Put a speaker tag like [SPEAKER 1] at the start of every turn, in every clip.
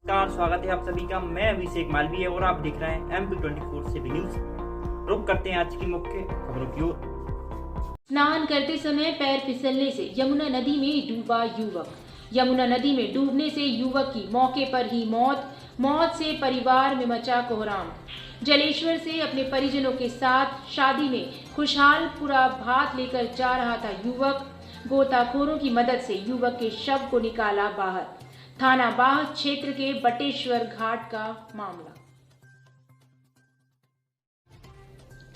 [SPEAKER 1] नमस्कार, स्वागत है आप सभी का। मैं अभिषेक मालवीय और आप देख रहे हैं MP24 से न्यूज। रुक करते हैं आज की मुख्य खबरों की ओर।
[SPEAKER 2] स्नान करते समय पैर फिसलने से यमुना नदी में डूबा युवक। यमुना नदी में डूबने से युवक की मौके पर ही मौत से परिवार में मचा कोहराम। जलेश्वर से अपने परिजनों के साथ शादी में खुशहालपुरा भात लेकर जा रहा था युवक। गोताखोरों की मदद से युवक के शव को निकाला बाहर। थाना बाह क्षेत्र के बटेश्वर घाट का मामला।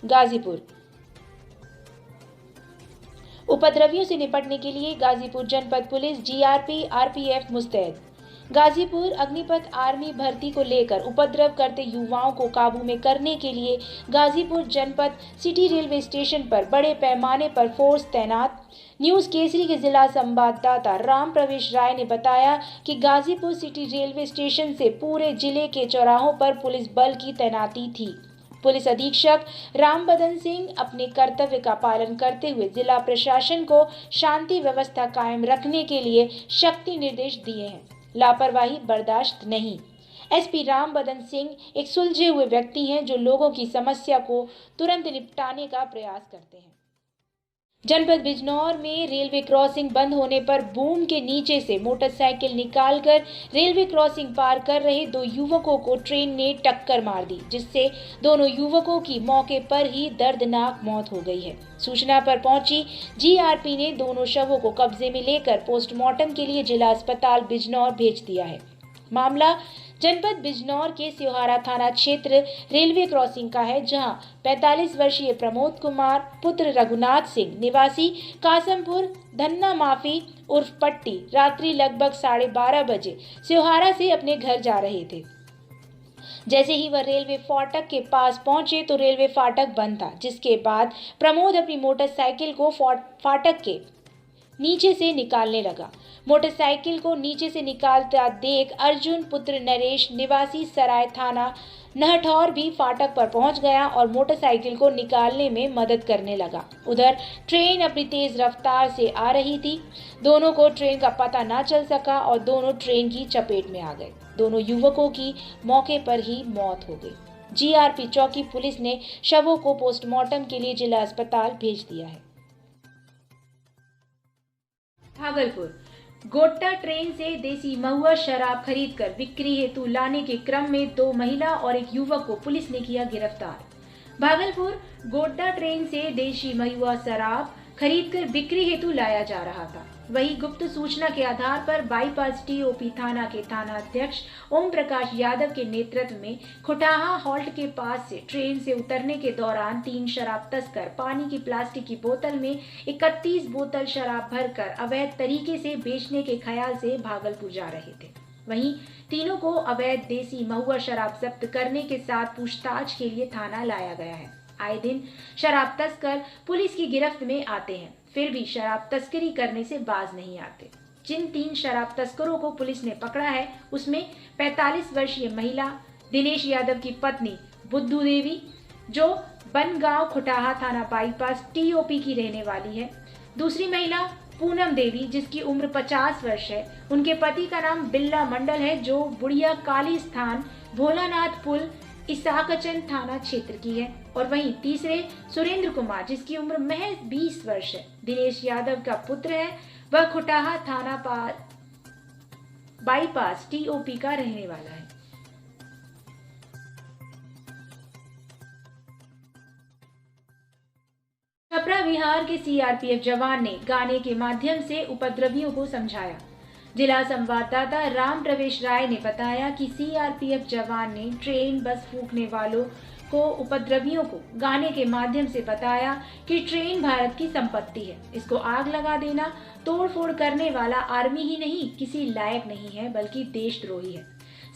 [SPEAKER 2] गाजीपुर उपद्रवियों से निपटने के लिए गाजीपुर जनपद पुलिस जीआरपी आरपीएफ मुस्तैद। गाजीपुर अग्निपथ आर्मी भर्ती को लेकर उपद्रव करते युवाओं को काबू में करने के लिए गाजीपुर जनपद सिटी रेलवे स्टेशन पर बड़े पैमाने पर फोर्स तैनात। न्यूज केसरी के जिला संवाददाता राम प्रवेश राय ने बताया कि गाजीपुर सिटी रेलवे स्टेशन से पूरे जिले के चौराहों पर पुलिस बल की तैनाती थी। पुलिस अधीक्षक रामबदन सिंह अपने कर्तव्य का पालन करते हुए जिला प्रशासन को शांति व्यवस्था कायम रखने के लिए सख्ती निर्देश दिए हैं। लापरवाही बर्दाश्त नहीं। एसपी रामबदन सिंह एक सुलझे हुए व्यक्ति हैं जो लोगों की समस्या को तुरंत निपटाने का प्रयास करते हैं। जनपद बिजनौर में रेलवे क्रॉसिंग बंद होने पर बूम के नीचे से मोटरसाइकिल निकालकर रेलवे क्रॉसिंग पार कर रहे दो युवकों को ट्रेन ने टक्कर मार दी, जिससे दोनों युवकों की मौके पर ही दर्दनाक मौत हो गई है। सूचना पर पहुंची जीआरपी ने दोनों शवों को कब्जे में लेकर पोस्टमार्टम के लिए जिला अस्पताल बिजनौर भेज दिया है। मामला जनपद बिजनौर के सियोहारा थाना क्षेत्र रेलवे क्रॉसिंग का है, जहां 45 वर्षीय प्रमोद कुमार पुत्र रघुनाथ सिंह निवासी कासमपुर धन्ना माफी उर्फ पट्टी रात्रि लगभग 12:30 बजे सियोहारा से अपने घर जा रहे थे। जैसे ही वह रेलवे फाटक के पास पहुंचे तो रेलवे फाटक बंद था, जिसके बाद प्रमोद अपनी मोटरसाइकिल को फाटक के नीचे से निकालने लगा। मोटरसाइकिल को नीचे से निकालता देख अर्जुन पुत्र नरेश निवासी सराय थाना नहठौर भी फाटक पर पहुंच गया और मोटरसाइकिल को निकालने में मदद करने लगा। उधर ट्रेन अपनी तेज रफ्तार से आ रही थी। दोनों को ट्रेन का पता न चल सका और दोनों ट्रेन की चपेट में आ गए। दोनों युवकों की मौके पर ही मौत हो गई। जीआरपी चौकी पुलिस ने शवों को पोस्टमार्टम के लिए जिला अस्पताल भेज दिया है। भागलपुर गोड्डा ट्रेन से देसी महुआ शराब खरीदकर बिक्री हेतु लाने के क्रम में 2 महिला और एक युवक को पुलिस ने किया गिरफ्तार। भागलपुर गोड्डा ट्रेन से देसी महुआ शराब खरीदकर बिक्री हेतु लाया जा रहा था। वही गुप्त सूचना के आधार पर बाईपास टीओपी थाना के थाना अध्यक्ष ओम प्रकाश यादव के नेतृत्व में खुटाहा हॉल्ट के पास से ट्रेन से उतरने के दौरान 3 शराब तस्कर पानी की प्लास्टिक की बोतल में 31 बोतल शराब भरकर अवैध तरीके से बेचने के ख्याल से भागलपुर जा रहे थे। वहीं तीनों को अवैध देसी महुआ शराब जब्त करने के साथ पूछताछ के लिए थाना लाया गया है। आए दिन शराब तस्कर पुलिस की गिरफ्त में आते हैं, फिर भी शराब तस्करी करने से बाज नहीं आते। जिन 3 शराब तस्करों को पुलिस ने पकड़ा है, उसमें 45 वर्षीय महिला दिनेश यादव की पत्नी बुद्धू देवी, जो बनगांव खुटाहा थाना बाईपास टीओपी की रहने वाली है। दूसरी महिला पूनम देवी, जिसकी उम्र 50 वर्ष है। उनके पति का नाम बिल्ला मंडल है, जो बुढ़िया काली स्थान भोलानाथ पुल इसाकचन थाना क्षेत्र की है। और वहीं तीसरे सुरेंद्र कुमार, जिसकी उम्र महज 20 वर्ष है, दिनेश यादव का पुत्र है। वह खुटाहा थाना बाईपास टीओपी का रहने वाला है। छपरा बिहार के सीआरपीएफ जवान ने गाने के माध्यम से उपद्रवियों को समझाया। जिला संवाददाता राम प्रवेश राय ने बताया कि सीआरपीएफ जवान ने ट्रेन बस फूंकने वालों को उपद्रवियों को गाने के माध्यम से बताया कि ट्रेन भारत की संपत्ति है। इसको आग लगा देना, तोड़फोड़ करने वाला आर्मी ही नहीं, किसी लायक नहीं है, बल्कि देशद्रोही है।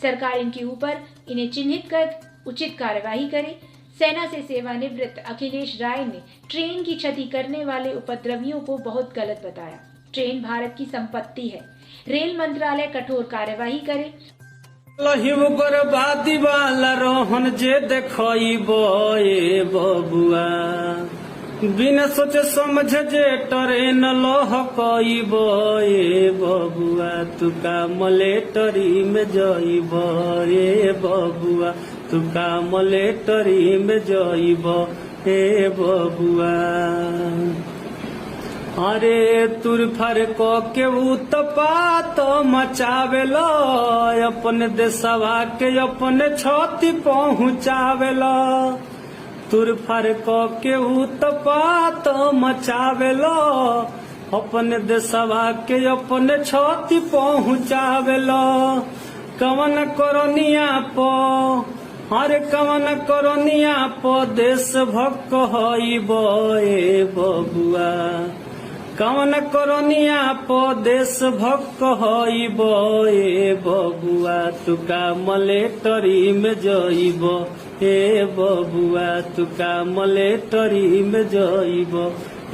[SPEAKER 2] सरकार इनके ऊपर इन्हें चिन्हित कर उचित कार्यवाही करे। सेना से सेवानिवृत्त अखिलेश राय ने ट्रेन की क्षति करने वाले उपद्रवियों को बहुत गलत बताया। ट्रेन भारत की संपत्ति है, रेल मंत्रालय कठोर कार्यवाही करे।
[SPEAKER 3] लहिबकर बाती वाला रोहन जे देखइबो ए बबुआ बिना सोचे समझे जे ट्रेन लहकइब ए बबुआ तुका मलेटरी में जइब ए बबुआ तुका मलेटरी में जइब ए बबुआ। अरे तुर फरक के उत्पात मचावेला अपने देशवा के अपने छति पहुँचावेला। तुर फरक के उत्पात मचावेला अपने देशवा के अपने छति पहुँचावेला। कवन करनिया प अरे कवन करनिया प देश भक्त हइब ए बबुआ। कवन करनिया प देश भक्त हइब ए बबुआ तुका मलेटरी में जइब ए बबुआ तुका मलेटरी में जइब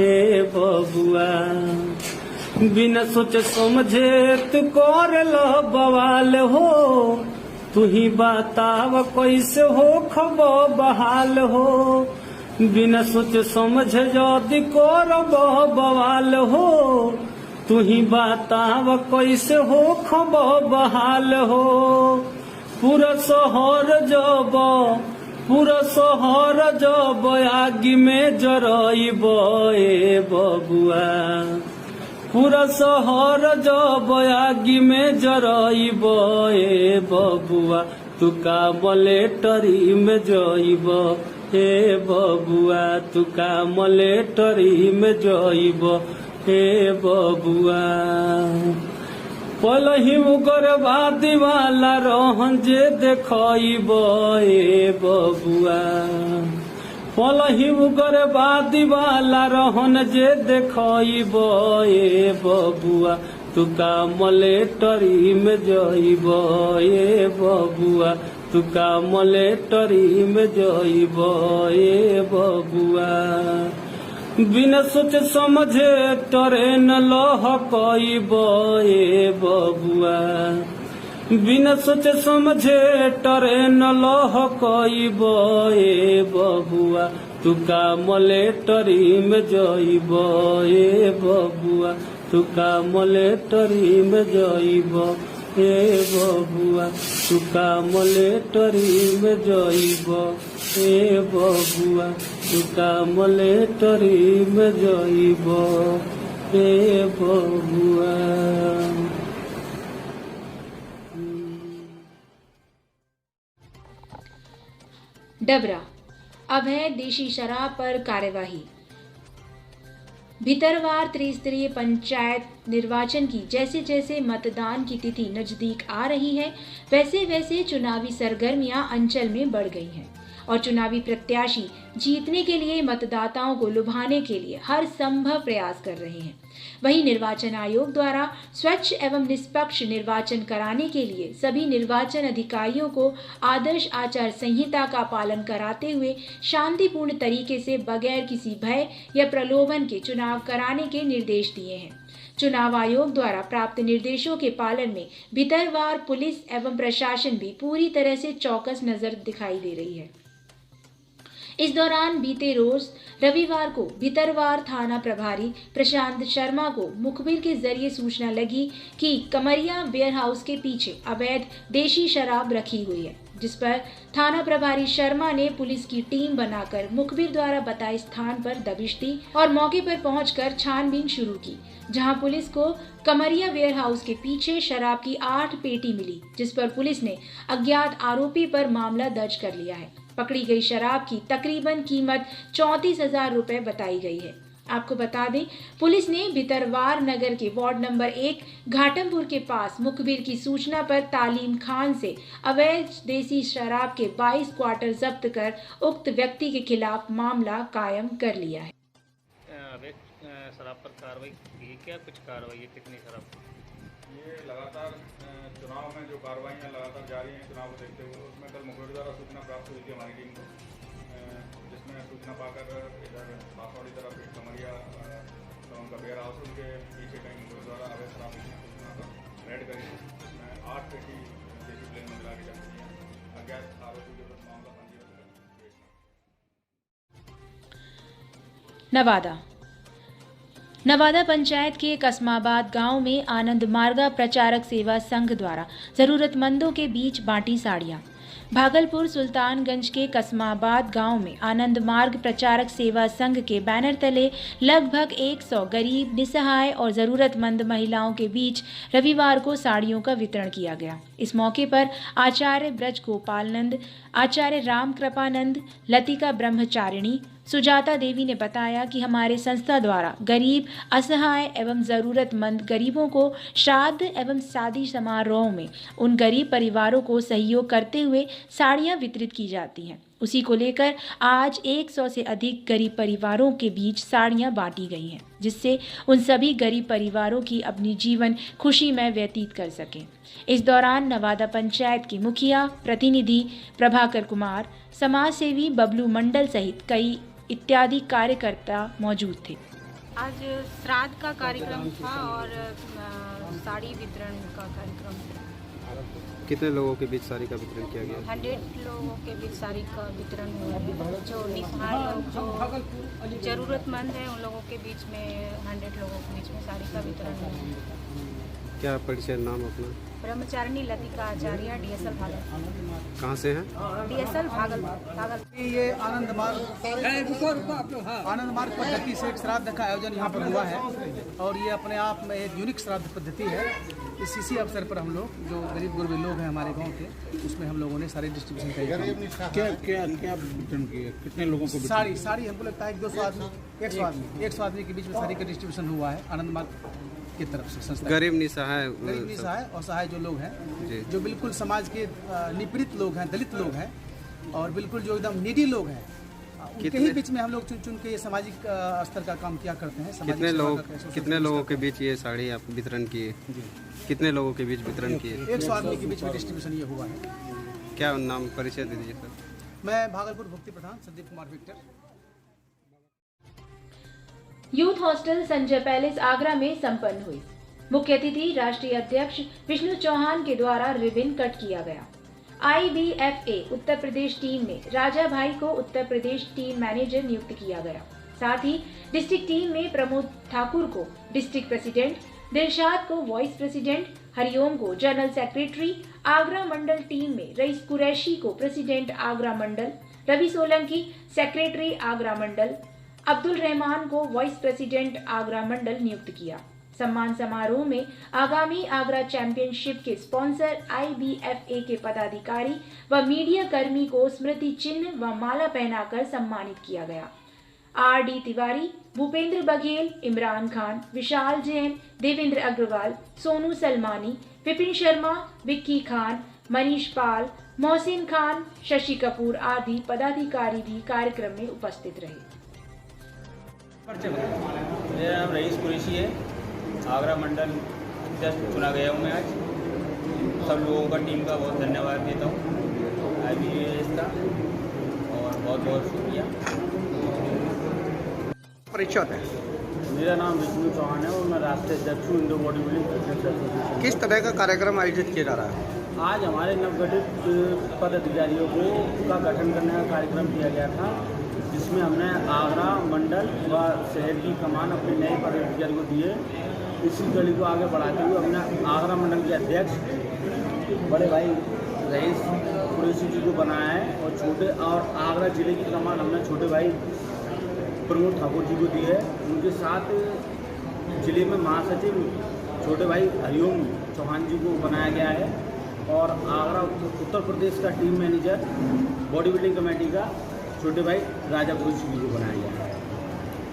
[SPEAKER 3] ए बबुआ। बिना सोचे समझे तू करेल बवाल हो तू ही बताव कैसे हो खबर बहाल हो। बिना सोचे समझे यदि करब बवाल हो तू ही बताव कैसे हो खबर बहाल हो। पूरा शहर जब आगी में जरइब ए बबुआ। पूरा शहर जब आगी में जरइब ए बबुआ तुका मलेटरी में जइब ए बबुआ तुका मलेटरी में जइब ए बबुआ। पलही उग्रवादी वाला रहन जे देखइब ए बबुआ। पलही उग्रवादी वाला रहन जे देखइब ए बबुआ तुका मलेटरी में जइब ए बबुआ तुका मलेटरी में जइब ए बबुआ। बिना सोचे समझे ट्रेन लहकइब ए बबुआ। बिना सोचे समझे ट्रेन लहकइब ए बबुआ तुका मलेटरी में जइब ए बबुआ तुका मलेटरी में जइब ए बबुआ तुका मलेटरी में जइब ए बबुआ तुका मलेटरी में जइब ए बबुआ।
[SPEAKER 2] डबरा, अवैध देशी शराब पर कार्यवाही। भितरवार त्रिस्तरीय पंचायत निर्वाचन की जैसे जैसे मतदान की तिथि नजदीक आ रही है वैसे वैसे चुनावी सरगर्मियां अंचल में बढ़ गई हैं और चुनावी प्रत्याशी जीतने के लिए मतदाताओं को लुभाने के लिए हर संभव प्रयास कर रहे हैं। वहीं निर्वाचन आयोग द्वारा स्वच्छ एवं निष्पक्ष निर्वाचन कराने के लिए सभी निर्वाचन अधिकारियों को आदर्श आचार संहिता का पालन कराते हुए शांतिपूर्ण तरीके से बगैर किसी भय या प्रलोभन के चुनाव कराने के निर्देश दिए हैं। चुनाव आयोग द्वारा प्राप्त निर्देशों के पालन में भितरवार पुलिस एवं प्रशासन भी पूरी तरह से चौकस नजर दिखाई दे रही है। इस दौरान बीते रोज रविवार को भितरवार थाना प्रभारी प्रशांत शर्मा को मुखबिर के जरिए सूचना लगी कि कमरिया वेयर हाउस के पीछे अवैध देशी शराब रखी हुई है, जिस पर थाना प्रभारी शर्मा ने पुलिस की टीम बनाकर मुखबिर द्वारा बताए स्थान पर दबिश दी और मौके पर पहुंचकर छानबीन शुरू की, जहां पुलिस को कमरिया वेयर हाउस के पीछे शराब की 8 पेटी मिली, जिस पर पुलिस ने अज्ञात आरोपी पर मामला दर्ज कर लिया है। पकड़ी गई शराब की तकरीबन कीमत 34,000 रुपए बताई गई है। आपको बता दें, पुलिस ने भितरवार नगर के वार्ड नंबर 1 घाटमपुर के पास मुखबिर की सूचना पर तालीम खान से अवैध देसी शराब के 22 क्वार्टर जब्त कर उक्त व्यक्ति के खिलाफ मामला कायम कर लिया है।
[SPEAKER 1] शराब पर कार्रवाई की क्या, कुछ कार्रवाई है, कितनी शराब?
[SPEAKER 4] ये लगातार चुनाव में जो कार्रवाइयाँ लगातार जारी हैं चुनाव को देखते हुए, उसमें कल मुखबिर द्वारा सूचना प्राप्त हुई थी हमारी टीम को, जिसमें सूचना पाकर इधर बासवाड़ी तरफ एक कमरिया उनका वेयर हाउस उनके पीछे कहीं मुखबिर द्वारा अवैध शराब की सूचना पर रेड करी, जिसमें 8 पेटी देसी प्लेन में मिला के जब्त किया। अज्ञात आरोपी के ऊपर मामला पंजीबद्ध
[SPEAKER 2] नवादा पंचायत के कसमाबाद गांव में आनंद मार्ग प्रचारक सेवा संघ द्वारा जरूरतमंदों के बीच बांटी साड़ियां। भागलपुर सुल्तानगंज के कसमाबाद गांव में आनंद मार्ग प्रचारक सेवा संघ के बैनर तले लगभग 100 गरीब, निसहाय और जरूरतमंद महिलाओं के बीच रविवार को साड़ियों का वितरण किया गया। इस मौके पर आचार्य ब्रज गोपालनंद, आचार्य राम कृपानंद, लतिका ब्रह्मचारिणी, सुजाता देवी ने बताया कि हमारे संस्था द्वारा गरीब, असहाय एवं ज़रूरतमंद गरीबों को श्राद्ध एवं शादी समारोह में उन गरीब परिवारों को सहयोग करते हुए साड़ियां वितरित की जाती हैं। उसी को लेकर आज 100 से अधिक गरीब परिवारों के बीच साड़ियां बांटी गई हैं, जिससे उन सभी गरीब परिवारों की अपनी जीवन खुशी में व्यतीत कर सकें। इस दौरान नवादा पंचायत के मुखिया प्रतिनिधि प्रभाकर कुमार, समाज सेवी बबलू मंडल सहित कई इत्यादि कार्यकर्ता मौजूद थे।
[SPEAKER 5] आज श्राद्ध का कार्यक्रम था और साड़ी वितरण का कार्यक्रम था।
[SPEAKER 6] कितने लोगों के बीच साड़ी का वितरण किया गया?
[SPEAKER 5] 100 लोगों के बीच साड़ी का वितरण हुआ है। जो निसहाय और जो जरूरतमंद है उन लोगों के बीच में 100 लोगों के बीच में साड़ी का वितरण हुआ है।
[SPEAKER 6] क्या परिचय, नाम अपना?
[SPEAKER 5] ब्रह्मचारिणी लतिका आचार्य, DSL भागलपुर।
[SPEAKER 6] कहाँ से हैं?
[SPEAKER 5] DSL भागलपुर।
[SPEAKER 7] ये आनंद मार्ग पद्धति से एक श्राद्ध का आयोजन यहाँ पर हुआ है और ये अपने आप में एक यूनिक श्राद्ध पद्धति है। इसी अवसर पर हम लोग जो गरीब गुरबे लोग हैं हमारे गांव के, उसमें हम लोगों ने सारी डिस्ट्रीब्यूशन किया।
[SPEAKER 4] क्या वितरण किए? कितने लोगों को?
[SPEAKER 7] साड़ी हमको लगता है 200 आदमी, 100 आदमी के बीच में साड़ी का डिस्ट्रीब्यूशन हुआ है आनंद मार्ग की तरफ से संस्था।
[SPEAKER 6] गरीब निसहाय
[SPEAKER 7] और सहाय जो लोग हैं, जो बिल्कुल समाज के निपीड़ित लोग हैं, दलित लोग हैं और बिल्कुल जो एकदम नीडी लोग हैं, उनके ही बीच में हम लोग चुन के ये सामाजिक स्तर का काम किया करते हैं।
[SPEAKER 6] कितने लोगों के बीच ये साड़ी आप वितरण किए? कितने लोगों के बीच वितरण किए?
[SPEAKER 7] 100 आदमी के बीच में डिस्ट्रीब्यूशन ये हुआ है।
[SPEAKER 6] क्या नाम, परिचय दे दीजिए सर।
[SPEAKER 7] मैं Bhagalpur Bhakti Pradhan Sandeep Kumar Victor.
[SPEAKER 2] Youth hostel Sanjay palace Agra में संपन्न हुई। मुख्य अतिथि राष्ट्रीय अध्यक्ष विष्णु चौहान के द्वारा रिबन कट किया गया। IBFA उत्तर प्रदेश टीम में राजा भाई को उत्तर प्रदेश टीम मैनेजर नियुक्त किया गया। साथ ही डिस्ट्रिक्ट टीम में प्रमोद ठाकुर को डिस्ट्रिक्ट प्रेसिडेंट, दिलशाद को वाइस प्रेसिडेंट, हरिओम को जनरल सेक्रेटरी, आगरा मंडल टीम में रईस कुरैशी को प्रेसिडेंट आगरा मंडल, रवि सोलंकी सेक्रेटरी आगरा मंडल, अब्दुल रहमान को वाइस प्रेसिडेंट आगरा मंडल नियुक्त किया। सम्मान समारोह में आगामी आगरा चैंपियनशिप के स्पॉन्सर IBFA के पदाधिकारी व मीडिया कर्मी को स्मृति चिन्ह व माला पहनाकर सम्मानित किया गया। RD तिवारी, भूपेंद्र बघेल, इमरान खान, विशाल जैन, देवेंद्र अग्रवाल, सोनू सलमानी, विपिन शर्मा, विक्की खान, मनीष पाल, मोहसिन खान, शशि कपूर आदि पदाधिकारी भी कार्यक्रम में उपस्थित रहे।
[SPEAKER 8] मेरा नाम रईस कुरैशी है, आगरा मंडल अध्यक्ष चुना गया हूँ मैं आज। सब लोगों का, टीम का बहुत धन्यवाद देता हूँ, IBFA का, और बहुत बहुत शुक्रिया।
[SPEAKER 7] परिचय है।
[SPEAKER 8] मेरा नाम विष्णु चौहान है और मैं राष्ट्रीय अध्यक्ष हूँ Indo body building fitness association.
[SPEAKER 7] किस तरह का कार्यक्रम आयोजित किया जा रहा है?
[SPEAKER 8] आज हमारे नवगठित पदाधिकारियों का गठन करने का कार्यक्रम किया गया था, जिसमें हमने आगरा मंडल व शहर की कमान अपने नए पदाधिकारी को दिए। इसी कड़ी को आगे बढ़ाते हुए हमने आगरा मंडल के अध्यक्ष बड़े भाई रईस कुरैशी जी को बनाया है और आगरा जिले की कमान हमने छोटे भाई प्रमोद ठाकुर जी को दी है। उनके साथ जिले में महासचिव छोटे भाई हरिओम चौहान जी को बनाया गया है और आगरा उत्तर प्रदेश का team manager body building committee का छोटे भाई राजा कुरैशी जी को बनाया गया है।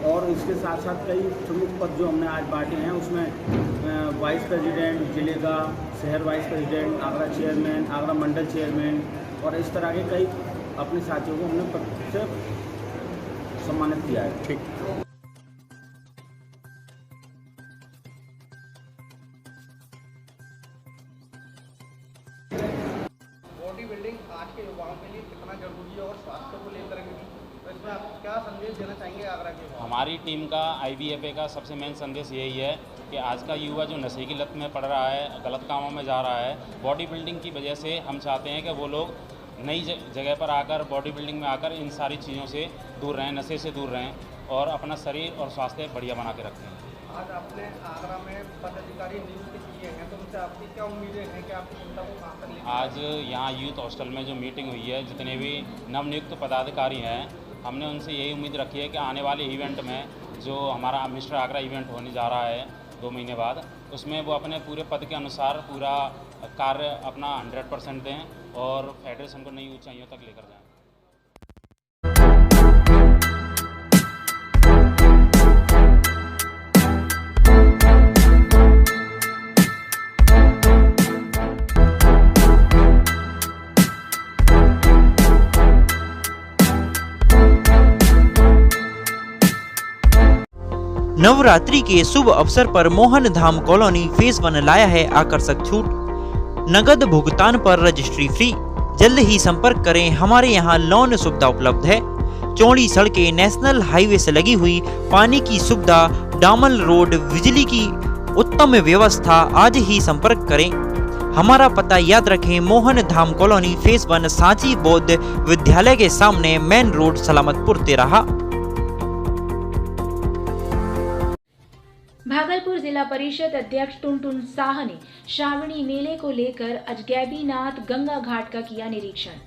[SPEAKER 8] और इसके साथ साथ कई प्रमुख पद जो हमने आज बांटे हैं, उसमें वाइस प्रेसिडेंट जिले का, शहर vice president, Agra chairman, Agra मंडल चेयरमैन और इस तरह के कई अपने साथियों को हमने पद से सम्मानित किया है। ठीक।
[SPEAKER 7] बॉडी बिल्डिंग आज के युवाओं के लिए कितना जरूरी है और स्वास्थ्य को लेकर भी, तो इसमें आप क्या संदेश देना चाहेंगे आगरा के?
[SPEAKER 9] हमारी टीम का IBFA का सबसे मेन संदेश यही है कि आज का युवा जो नशे की लत में पड़ रहा है, गलत कामों में जा रहा है, बॉडी बिल्डिंग की वजह से हम चाहते हैं कि वो लोग नई जगह पर आकर बॉडी बिल्डिंग में आकर इन सारी चीज़ों से दूर रहें, नशे से दूर रहें और अपना शरीर और स्वास्थ्य बढ़िया बना के रखें।
[SPEAKER 7] आज आपने आगरा में पदाधिकारी नियुक्त किए हैं, तो उनसे आपकी क्या उम्मीदें हैं कि आपकी जनता को कहाँ तक लेकर
[SPEAKER 9] आज यहाँ यूथ हॉस्टल में जो मीटिंग हुई है, जितने भी नवनियुक्त पदाधिकारी हैं, हमने उनसे यही उम्मीद रखी है कि आने वाले इवेंट में जो हमारा मिस्टर आगरा इवेंट होने जा रहा है 2 महीने बाद, उसमें वो अपने पूरे पद के अनुसार पूरा कार्य अपना 100% दें और फेडरेशन को नई ऊंचाइयों तक लेकर जाएं।
[SPEAKER 1] नवरात्रि के शुभ अवसर पर मोहन धाम कॉलोनी फेज 1 लाया है आकर्षक छूट। नगद भुगतान पर रजिस्ट्री फ्री। जल्द ही संपर्क करें, हमारे यहाँ लोन सुविधा उपलब्ध है। चौड़ी सड़कें, नेशनल हाईवे से लगी हुई, पानी की सुविधा, डामर रोड, बिजली की उत्तम व्यवस्था। आज ही संपर्क करें। हमारा पता याद रखें, मोहन धाम कॉलोनी फेज 1 सांची बौद्ध विद्यालय के सामने, मेन रोड, सलामतपुर, तेराहा।
[SPEAKER 2] भागलपुर जिला परिषद अध्यक्ष टुनटुन साह ने श्रावणी मेले को लेकर अजगैबीनाथ गंगा घाट का किया निरीक्षण।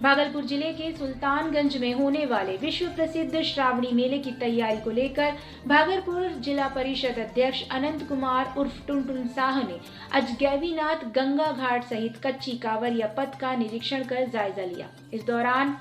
[SPEAKER 2] भागलपुर जिले के सुल्तानगंज में होने वाले विश्व प्रसिद्ध श्रावणी मेले की तैयारी को लेकर भागलपुर जिला परिषद अध्यक्ष अनंत कुमार उर्फ टुनटुन साह ने अजगैबीनाथ गंगा घाट सहित कच्ची कांवरिया पथ का निरीक्षण कर जायजा लिया। इस दौरान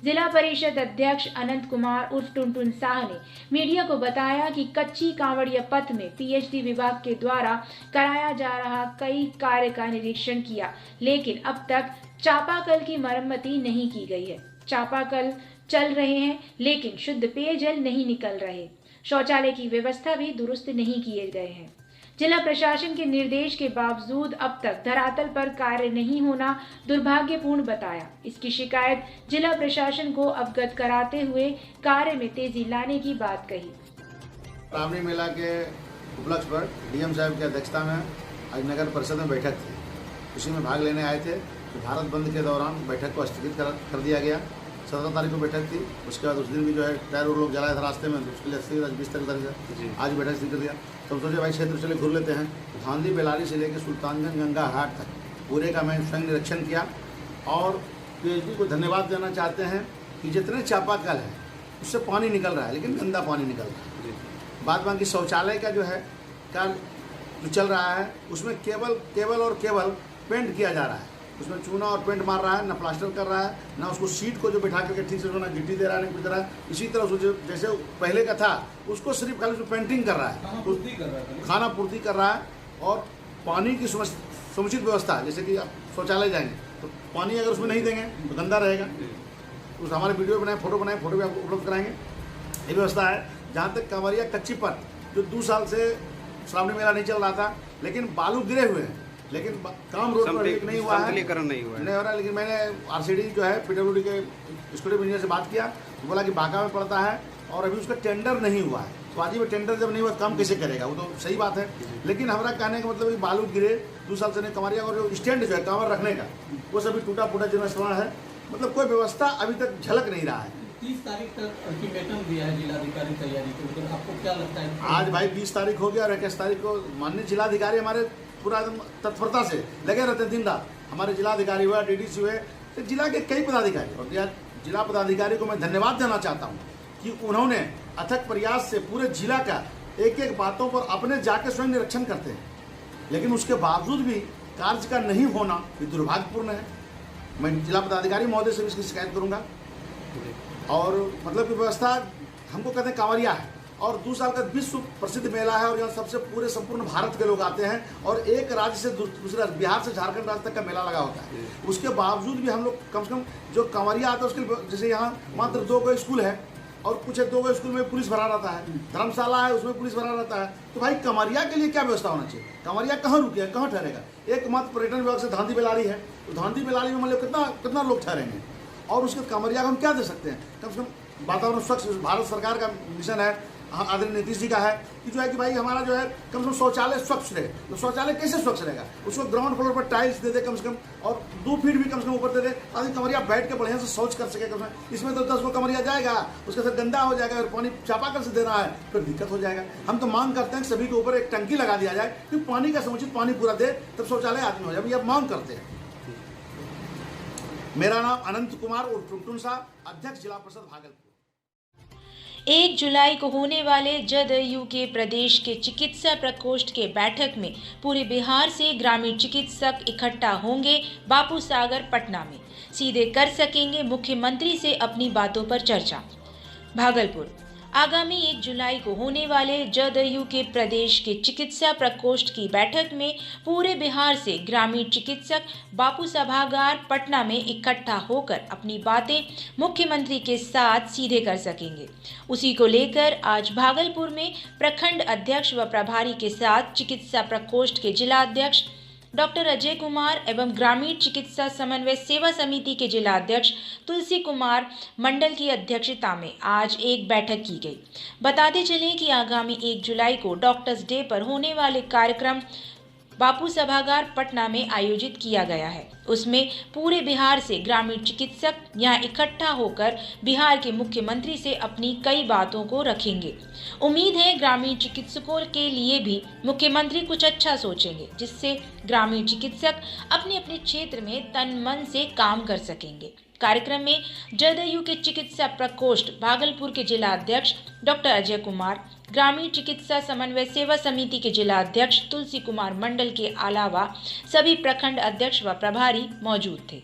[SPEAKER 2] जिला परिषद अध्यक्ष अनंत कुमार उर्फ टुनटुन साह ने मीडिया को बताया कि कच्ची कांवड़िया पथ में पीएचडी विभाग के द्वारा कराया जा रहा कई कार्य का निरीक्षण किया, लेकिन अब तक चापाकल की मरम्मती नहीं की गई है। चापाकल चल रहे हैं लेकिन शुद्ध पेयजल नहीं निकल रहे। शौचालय की व्यवस्था भी दुरुस्त नहीं किए गए हैं। जिला प्रशासन के निर्देश के बावजूद अब तक धरातल पर कार्य नहीं होना दुर्भाग्यपूर्ण बताया। इसकी शिकायत जिला प्रशासन को अवगत कराते हुए कार्य में तेजी लाने की बात कही।
[SPEAKER 10] श्रावणी मेला के उपलक्ष्य पर डीएम साहब की अध्यक्षता में आज नगर परिषद में बैठक थी। उसी में भाग लेने आए थे। तो भारत बंद के दौरान बैठक को स्थगित कर दिया गया। 17 तारीख को बैठक थी। उसके बाद उस दिन भी जो है टायर और लोग जलाए थे रास्ते में, उसके लिए स्थगित 20 तारीख आज बैठक स्थगित कर दिया। तो सोचे भाई क्षेत्र चले घूर लेते हैं। धांधी बेलारी से लेकर सुल्तानगंज गंगा घाट तक पूरे का मैं स्वयं निरीक्षण किया और पीएचडी को धन्यवाद देना चाहते हैं कि जितने चापाकल है उससे पानी निकल रहा है, लेकिन गंदा पानी निकल रहा है। बाद बाकी शौचालय का जो है कार्य जो चल रहा है उसमें केवल पेंट किया जा रहा है। उसमें चूना और पेंट मार रहा है, ना प्लास्टर कर रहा है, ना उसको सीट को जो बिठा करके ठीक से ना गिट्टी दे रहा है, ना कुछ दे रहा है। इसी तरह उसको जैसे पहले का था उसको सिर्फ खाली उसमें पेंटिंग कर रहा है, खाना पूर्ति कर रहा है और पानी की समुचित व्यवस्था। जैसे कि शौचालय जाएंगे तो पानी अगर उसमें नहीं देंगे तो गंदा रहेगा। उस हमारे वीडियो बनाए, फोटो भी आपको उपलब्ध कराएंगे। ये व्यवस्था है। जहाँ तक कांवरिया कच्ची पथ जो 2 साल से श्रावणी मेला नहीं चल रहा था, लेकिन बालू गिरे हुए हैं, लेकिन काम रोड पर नहीं हुआ है, नहीं हो रहा। लेकिन मैंने आरसीडी जो है पीडब्ल्यूडी के एक्जीक्यूटिव इंजीनियर से बात किया, तो बोला कि बांका में पड़ता है और अभी उसका टेंडर नहीं हुआ है। तो आज वो टेंडर जब नहीं हुआ काम कैसे करेगा? वो तो सही बात है, लेकिन हमारा कहने का मतलब बालू गिरे 2 साल से नहीं। कांवरिया और जो स्टैंड जो है कांवर रखने का वो सभी टूटा फूटा जितना है, मतलब कोई व्यवस्था अभी तक झलक नहीं रहा है।
[SPEAKER 3] 30 तारीख तक अल्टीमेटम दिया है जिलाधिकारी तैयारी के, तो आपको क्या लगता है?
[SPEAKER 10] आज भाई 20 तारीख हो गया और 21 तारीख को माननीय जिलाधिकारी हमारे पूरा एकदम तत्परता से लगे रहते हैं दिन रात। हमारे जिलाधिकारी हुआ, डीडीसी हुए, तो जिला के कई पदाधिकारी, और जिला पदाधिकारी को मैं धन्यवाद देना चाहता हूँ कि उन्होंने अथक प्रयास से पूरे जिला का एक बातों पर अपने जाके स्वयं निरीक्षण करते हैं, लेकिन उसके बावजूद भी कार्य का नहीं होना ये दुर्भाग्यपूर्ण है। मैं जिला पदाधिकारी महोदय से भी इसकी शिकायत करूँगा। और मतलब की व्यवस्था हमको कहते हैं कांवरिया है और 2 साल का विश्व प्रसिद्ध मेला है और यहाँ सबसे पूरे संपूर्ण भारत के लोग आते हैं और एक राज्य से दूसरे बिहार से झारखंड राज्य तक का मेला लगा होता है। उसके बावजूद भी हम लोग कम से कम जो कांवरिया आता है उसके, जैसे यहाँ मात्र 2 गो स्कूल है और कुछ 2 गो स्कूल में पुलिस भरा रहता है, धर्मशाला है उसमें पुलिस भरा रहता है। तो भाई कांवरिया के लिए क्या व्यवस्था होना चाहिए? कांवरिया कहाँ रुकेगा, कहाँ ठहरेगा? एकमात्र पर्यटन विभाग से धांधी बेलारी है, तो धांधी बेलारी में मतलब कितना लोग ठहरेंगे? और उसके कांवरिया को हम क्या दे सकते हैं? कम से कम वातावरण स्वच्छ, भारत सरकार का मिशन है आदरणीय नीतीश जी का है कि जो है कि भाई हमारा जो है कम से कम शौचालय स्वच्छ रहे। तो शौचालय कैसे स्वच्छ रहेगा? उसको ग्राउंड फ्लोर पर टाइल्स दे दे कम से कम, और 2 फीट भी कम से कम ऊपर दे दे, ताकि कमरिया बैठ के बढ़िया से शौच कर सके। कम से कम इसमें तो 10 गो कमरिया जाएगा, उसके साथ गंदा हो जाएगा, अगर पानी चापाकल से देना है फिर दिक्कत हो जाएगा। हम तो मांग करते हैं कि सभी के ऊपर एक टंकी लगा दिया जाए कि पानी का समुचित पानी पूरा दे, तब शौचालय आदमी हो जाए। ये मांग करते हैं। मेरा नाम अनंत कुमार उर्फ टुनटुन साहब, अध्यक्ष जिला परिषद भागलपुर।
[SPEAKER 2] 1 जुलाई को होने वाले जदयू के प्रदेश के चिकित्सा प्रकोष्ठ के बैठक में पूरे बिहार से ग्रामीण चिकित्सक इकट्ठा होंगे। बापू सागर पटना में सीधे कर सकेंगे मुख्यमंत्री से अपनी बातों पर चर्चा। भागलपुर आगामी 1 जुलाई को होने वाले जदयू के प्रदेश के चिकित्सा प्रकोष्ठ की बैठक में पूरे बिहार से ग्रामीण चिकित्सक बापू सभागार पटना में इकट्ठा होकर अपनी बातें मुख्यमंत्री के साथ सीधे कर सकेंगे। उसी को लेकर आज भागलपुर में प्रखंड अध्यक्ष व प्रभारी के साथ चिकित्सा प्रकोष्ठ के जिला अध्यक्ष डॉक्टर अजय कुमार एवं ग्रामीण चिकित्सा समन्वय सेवा समिति के जिला अध्यक्ष तुलसी कुमार मंडल की अध्यक्षता में आज एक बैठक की गई। बताते चलें कि आगामी 1 जुलाई को डॉक्टर्स डे पर होने वाले कार्यक्रम बापू सभागार पटना में आयोजित किया गया है। उसमें पूरे बिहार से ग्रामीण चिकित्सक यहां इकट्ठा होकर बिहार के मुख्यमंत्री से अपनी कई बातों को रखेंगे। उम्मीद है ग्रामीण चिकित्सकों के लिए भी मुख्यमंत्री कुछ अच्छा सोचेंगे, जिससे ग्रामीण चिकित्सक अपने अपने क्षेत्र में तन मन से काम कर सकेंगे। कार्यक्रम में जदयू के चिकित्सा प्रकोष्ठ भागलपुर के जिला अध्यक्ष डॉक्टर अजय कुमार, ग्रामीण चिकित्सा समन्वय सेवा समिति के जिला अध्यक्ष तुलसी कुमार मंडल के अलावा सभी प्रखंड अध्यक्ष व प्रभारी मौजूद थे।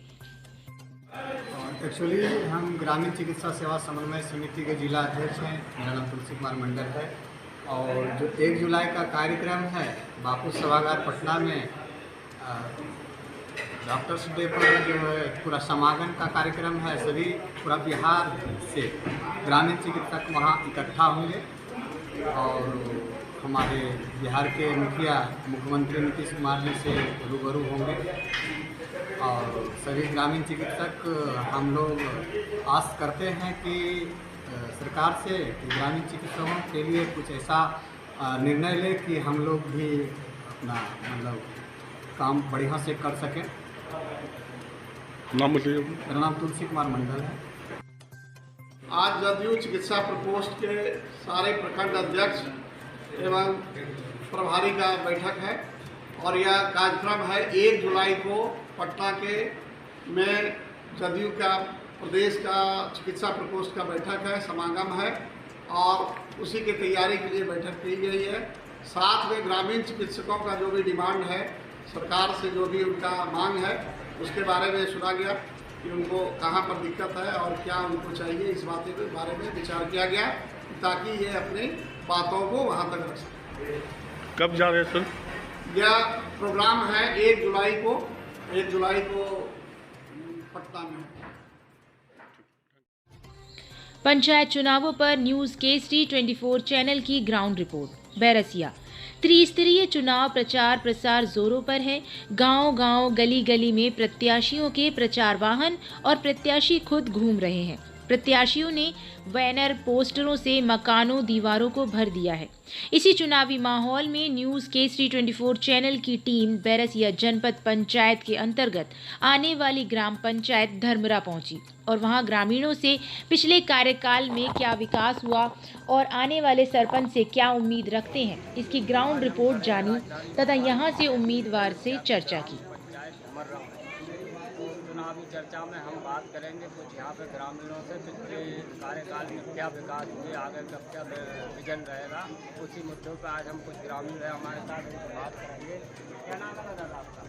[SPEAKER 11] एक्चुअली हम ग्रामीण चिकित्सा सेवा समन्वय समिति के जिला अध्यक्ष हैं। मेरा नाम तुलसी कुमार मंडल है, और जो 1 जुलाई का कार्यक्रम है बापू सभागार पटना में डॉक्टर्स डे पर जो है पूरा समागम का कार्यक्रम है। सभी पूरा बिहार से ग्रामीण चिकित्सक वहाँ इकट्ठा होंगे, और हमारे बिहार के मुखिया मुख्यमंत्री नीतीश कुमार जी से रूबरू होंगे। और सभी ग्रामीण चिकित्सक हम लोग आस करते हैं कि सरकार से ग्रामीण चिकित्सकों के लिए कुछ ऐसा निर्णय ले कि हम लोग भी अपना मतलब काम बढ़िया से कर सकें।
[SPEAKER 12] नाम बताइए।
[SPEAKER 11] मेरा नाम तुलसी कुमार मंडल है।
[SPEAKER 13] आज जदयू चिकित्सा प्रकोष्ठ के सारे प्रखंड अध्यक्ष एवं प्रभारी का बैठक है, और यह कार्यक्रम है 1 जुलाई को पटना के में जदयू का प्रदेश का चिकित्सा प्रकोष्ठ का बैठक है, समागम है, और उसी की तैयारी के लिए बैठक की गई है। साथ में ग्रामीण चिकित्सकों का जो भी डिमांड है, सरकार से जो भी उनका मांग है, उसके बारे में सुना गया कि उनको कहाँ पर दिक्कत है और क्या उनको चाहिए। इस बात के बारे में विचार किया गया ताकि ये अपनी बातों को वहाँ तक रख सकें।
[SPEAKER 12] कब जा रहे हैं सर?
[SPEAKER 13] यह प्रोग्राम है 1 जुलाई को पटना में।
[SPEAKER 2] पंचायत चुनावों पर न्यूज केसरी 24 चैनल की ग्राउंड रिपोर्ट। बैरसिया त्रिस्तरीय चुनाव प्रचार प्रसार जोरों पर है। गांव-गांव, गली-गली में प्रत्याशियों के प्रचार वाहन और प्रत्याशी खुद घूम रहे हैं। प्रत्याशियों ने बैनर पोस्टरों से मकानों दीवारों को भर दिया है। इसी चुनावी माहौल में न्यूज केसरी 24 चैनल की टीम बैरसिया जनपद पंचायत के अंतर्गत आने वाली ग्राम पंचायत धर्मरा पहुंची और वहां ग्रामीणों से पिछले कार्यकाल में क्या विकास हुआ और आने वाले सरपंच से क्या उम्मीद रखते हैं, इसकी ग्राउंड रिपोर्ट जानी तथा यहां से उम्मीदवार से चर्चा की।
[SPEAKER 8] चुनावी चर्चा में हम बात करेंगे कुछ यहाँ पे ग्रामीणों से पिछले कार्यकाल में क्या विकास हुए, आगे कब क्या विजन रहेगा, उसी मुद्दों पर आज हम कुछ ग्रामीण है हमारे साथ उनसे बात करेंगे। क्या नाम है दादा आपका?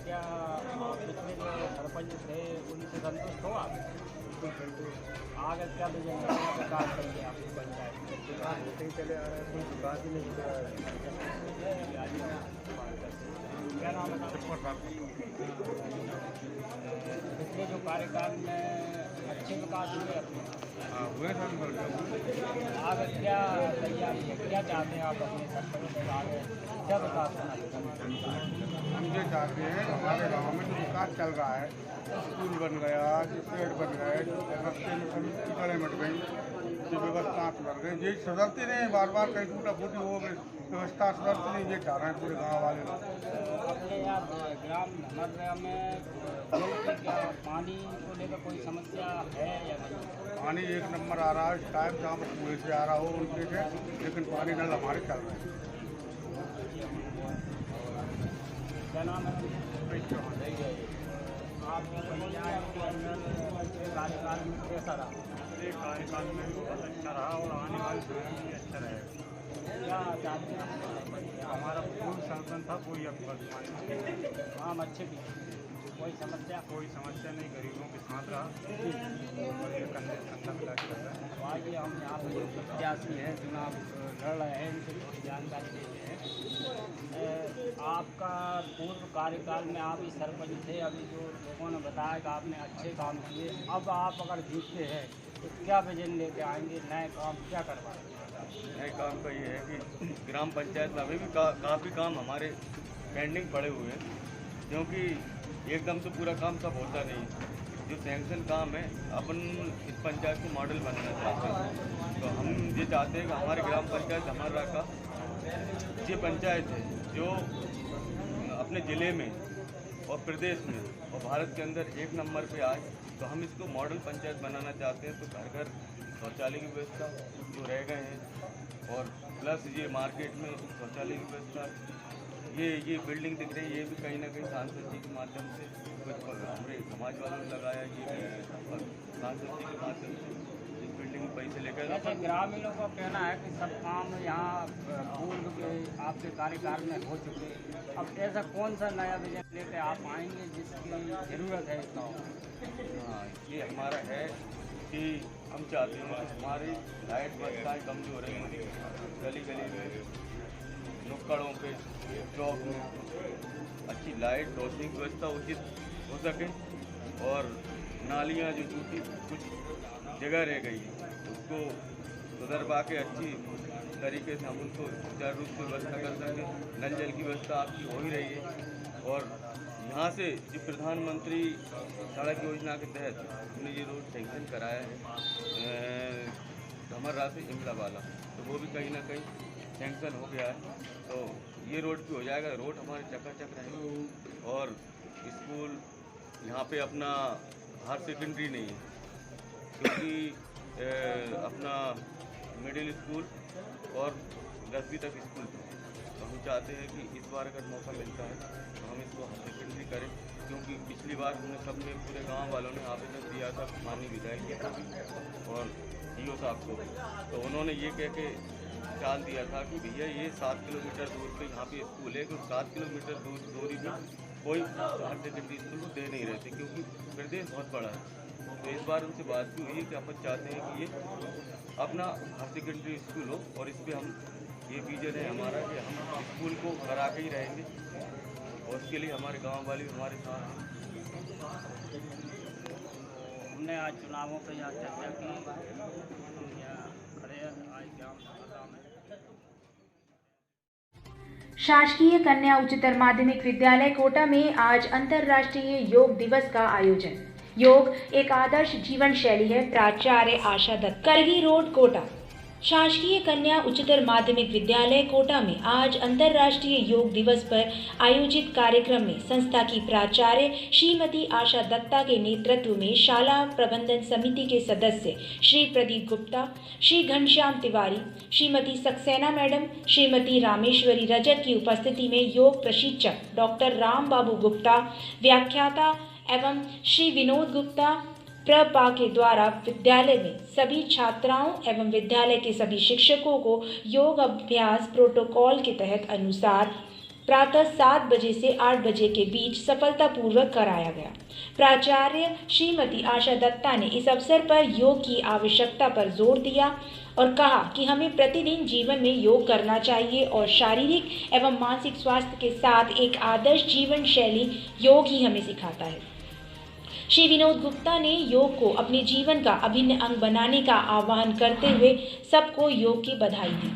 [SPEAKER 8] क्या पिछले जो सरपंच थे उनसे संतुष्ट हो आप? आगे क्या विजन रहेगा, विकास करेंगे आपकी पंचायत? विकास होते ही चले आ रहे हैं, कोई विकास ही नहीं हो रहा है। क्या नाम है? पिछले जो कार्यकाल में अच्छे विकास हुए अपने हुए आगे क्या तैयारी है, क्या चाहते हैं आप अपने सरपंच के आगे, क्या विकास होना चाहिए?
[SPEAKER 12] हम ये चाहते हैं हमारे गांव में जो विकास चल रहा है, स्कूल बन गया, जो पेड़ बन गए, जो रास्ते में कीचड़ें मट गई, जो व्यवस्था सुधर गई, ये सुधरती नहीं, बार बार कहीं टूटा फूटी हो गई, व्यवस्था सुधरती नहीं, ये चाह रहे हैं पूरे गाँव वाले लोग।
[SPEAKER 8] अपने यहाँ ग्राम नर्मदा में क्या पानी को लेकर कोई समस्या है या नहीं?
[SPEAKER 12] पानी एक नंबर आ रहा है इस टाइम, जहाँ पर कुएं से आ रहा हो उनके से, लेकिन पानी नल हमारे चल रहे हैं।
[SPEAKER 8] क्या नाम है आपके पंचायत के अंदर कार्यकाल में कैसा रहा?
[SPEAKER 12] कार्यकाल में बहुत अच्छा रहा और आने वाले समय में भी अच्छा रहेगा।
[SPEAKER 8] क्या चाहते हैं?
[SPEAKER 12] हमारा पूर्ण संगठन था, कोई अब
[SPEAKER 8] काम अच्छे भी, कोई समस्या
[SPEAKER 12] नहीं, गरीबों के साथ रहा और ये कंधा मिला के रहा है।
[SPEAKER 8] आइए हम यहाँ पर जो प्रत्याशी हैं चुनाव लड़ रहे हैं इनसे थोड़ी जानकारी देते हैं। आपका पूर्व कार्यकाल में आप ही सरपंच थे, अभी जो लोगों ने बताया कि आपने अच्छे काम किए, अब आप अगर जीतते हैं तो क्या विजन लेके आएंगे, नए काम क्या करवाएंगे?
[SPEAKER 14] नए काम का ये है कि ग्राम पंचायत में अभी भी काफ़ी काम हमारे पेंडिंग पड़े हुए हैं, क्योंकि एकदम से पूरा काम सब होता नहीं। जो सैंक्शन काम है, अपन इस पंचायत को मॉडल बनाना चाहते हैं। तो हम ये चाहते हैं कि हमारे ग्राम पंचायत हमारा का ये पंचायत है जो अपने ज़िले में और प्रदेश में और भारत के अंदर एक नंबर पे आए। तो हम इसको मॉडल पंचायत बनाना चाहते हैं। तो घर घर शौचालय की व्यवस्था जो रह गए हैं और प्लस ये मार्केट में शौचालय की व्यवस्था, ये बिल्डिंग दिख रही है, ये भी कहीं ना कहीं सांसद जी के माध्यम से कुछ हमारे समाज वालों ने लगाया, ये सांसद जी के माध्यम से इस बिल्डिंग में पैसे लेकर।
[SPEAKER 8] जैसे ग्रामीणों का कहना है कि सब काम यहाँ पूर्व के आपके कार्यकाल में हो चुके, अब ऐसा कौन सा नया विजन लेकर आप आएंगे जिसकी ज़रूरत है इसका?
[SPEAKER 14] हाँ, ये हमारा है कि हम चाहते हैं कि हमारी लाइट व्यवस्थाएँ कमज़ोर हो रही हैं, गली गली में, नुक्कड़ों पे, चौक में अच्छी लाइट रोशनी की व्यवस्था उचित हो सके और नालियाँ जो टूटी कुछ जगह रह गई है उसको सुधर पा के अच्छी तरीके से हम उनको सुचारू रूप से व्यवस्था कर सकें। नल जल की व्यवस्था आपकी हो ही रही है और यहाँ से जो प्रधानमंत्री सड़क योजना के तहत हमने ये रोड सैंक्शन कराया है धमर्रा से इमला वाला, तो वो भी कहीं ना कहीं सैंक्शन हो गया है। तो ये रोड भी हो जाएगा, रोड हमारे चकाचक रहेंगे और स्कूल यहाँ पे अपना हायर सेकेंडरी नहीं है, क्योंकि अपना मिडिल स्कूल और 10वीं तक स्कूल था। तो हम चाहते हैं कि इस बार अगर मौका मिलता है तो हम इसको हायर सेकेंडरी करें, क्योंकि पिछली बार हमने सबने पूरे गांव वालों ने आवेदन दिया था माननीय विधायक को और DO साहब को, तो उन्होंने ये कह के चाल दिया था कि भैया ये 7 किलोमीटर दूर पे यहाँ पे स्कूल है, कि 7 किलोमीटर दूरी में कोई हायर सेकेंडरी स्कूल को दे नहीं रहे थे, क्योंकि प्रदेश बहुत बड़ा है। तो इस बार उनसे बात भी हुई कि अपन चाहते हैं कि ये अपना हायर सेकेंडरी स्कूल हो और इस पर हम ये विजन है हमारा कि हम स्कूल को करा के ही रहेंगे और उसके लिए हमारे गाँव वाले हमारे साथ हैं।
[SPEAKER 8] हमने आज चुनावों पर यहाँ चर्चा की, यहाँ खड़े आज ग्राम नर्मदा में।
[SPEAKER 2] शासकीय कन्या उच्चतर माध्यमिक विद्यालय कोटा में आज अंतर्राष्ट्रीय योग दिवस का आयोजन। योग एक आदर्श जीवन शैली है। प्राचार्य आशा दत्त, करगी रोड, कोटा। शासकीय कन्या उच्चतर माध्यमिक विद्यालय कोटा में आज अंतर्राष्ट्रीय योग दिवस पर आयोजित कार्यक्रम में संस्था की प्राचार्य श्रीमती आशा दत्ता के नेतृत्व में शाला प्रबंधन समिति के सदस्य श्री प्रदीप गुप्ता, श्री घनश्याम तिवारी, श्रीमती सक्सेना मैडम, श्रीमती रामेश्वरी रजक की उपस्थिति में योग प्रशिक्षक डॉक्टर राम बाबू गुप्ता, व्याख्याता एवं श्री विनोद गुप्ता प्रपा के द्वारा विद्यालय में सभी छात्राओं एवं विद्यालय के सभी शिक्षकों को योग अभ्यास प्रोटोकॉल के तहत अनुसार प्रातः 7 बजे से 8 बजे के बीच सफलतापूर्वक कराया गया। प्राचार्य श्रीमती आशा दत्ता ने इस अवसर पर योग की आवश्यकता पर जोर दिया और कहा कि हमें प्रतिदिन जीवन में योग करना चाहिए और शारीरिक एवं मानसिक स्वास्थ्य के साथ एक आदर्श जीवन शैली योग ही हमें सिखाता है। श्री विनोद गुप्ता ने योग को अपने जीवन का अभिन्न अंग बनाने का आह्वान करते हुए सबको योग की बधाई दी।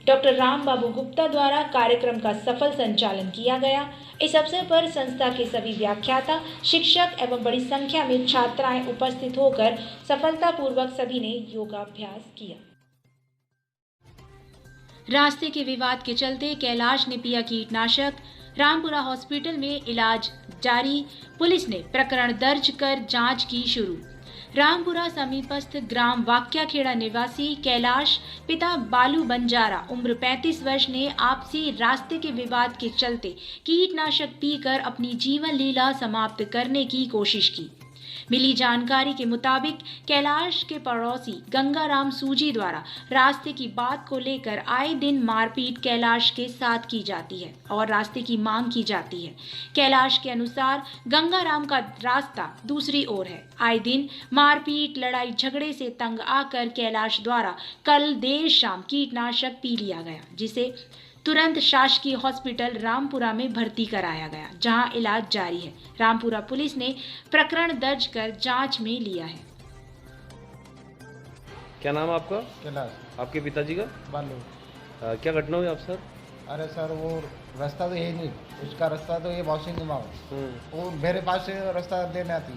[SPEAKER 2] डॉक्टर राम बाबू गुप्ता द्वारा कार्यक्रम का सफल संचालन किया गया। इस अवसर पर संस्था के सभी व्याख्याता, शिक्षक एवं बड़ी संख्या में छात्राएं उपस्थित होकर सफलतापूर्वक सभी ने योगाभ्यास किया। रास्ते के विवाद के चलते कैलाश ने पिया कीटनाशक, रामपुरा हॉस्पिटल में इलाज जारी। पुलिस ने प्रकरण दर्ज कर जांच की शुरू। रामपुरा समीपस्थ ग्राम वाक्याखेड़ा निवासी कैलाश पिता बालू बंजारा उम्र 35 वर्ष ने आपसी रास्ते के विवाद के चलते कीटनाशक पीकर अपनी जीवन लीला समाप्त करने की कोशिश की। मिली जानकारी के मुताबिक कैलाश के पड़ोसी गंगाराम सूजी द्वारा रास्ते की बात को लेकर आए दिन मारपीट कैलाश के साथ की जाती है और रास्ते की मांग की जाती है। कैलाश के अनुसार गंगाराम का रास्ता दूसरी ओर है। आए दिन मारपीट, लड़ाई झगड़े से तंग आकर कैलाश द्वारा कल देर शाम कीटनाशक पी लिया गया, जिसे तुरंत शासकीय हॉस्पिटल रामपुरा में भर्ती कराया गया, जहां इलाज जारी है। रामपुरा पुलिस ने प्रकरण दर्ज कर जांच में लिया है।
[SPEAKER 15] क्या नाम है आपका?
[SPEAKER 16] कैलाश।
[SPEAKER 15] आपके पिताजी का?
[SPEAKER 16] बालू।
[SPEAKER 15] क्या घटना हुई आप सर?
[SPEAKER 16] अरे सर वो रास्ता तो यही नहीं, उसका रास्ता तो ये बॉसिंग माओ, वो मेरे पास से रास्ता देने आती,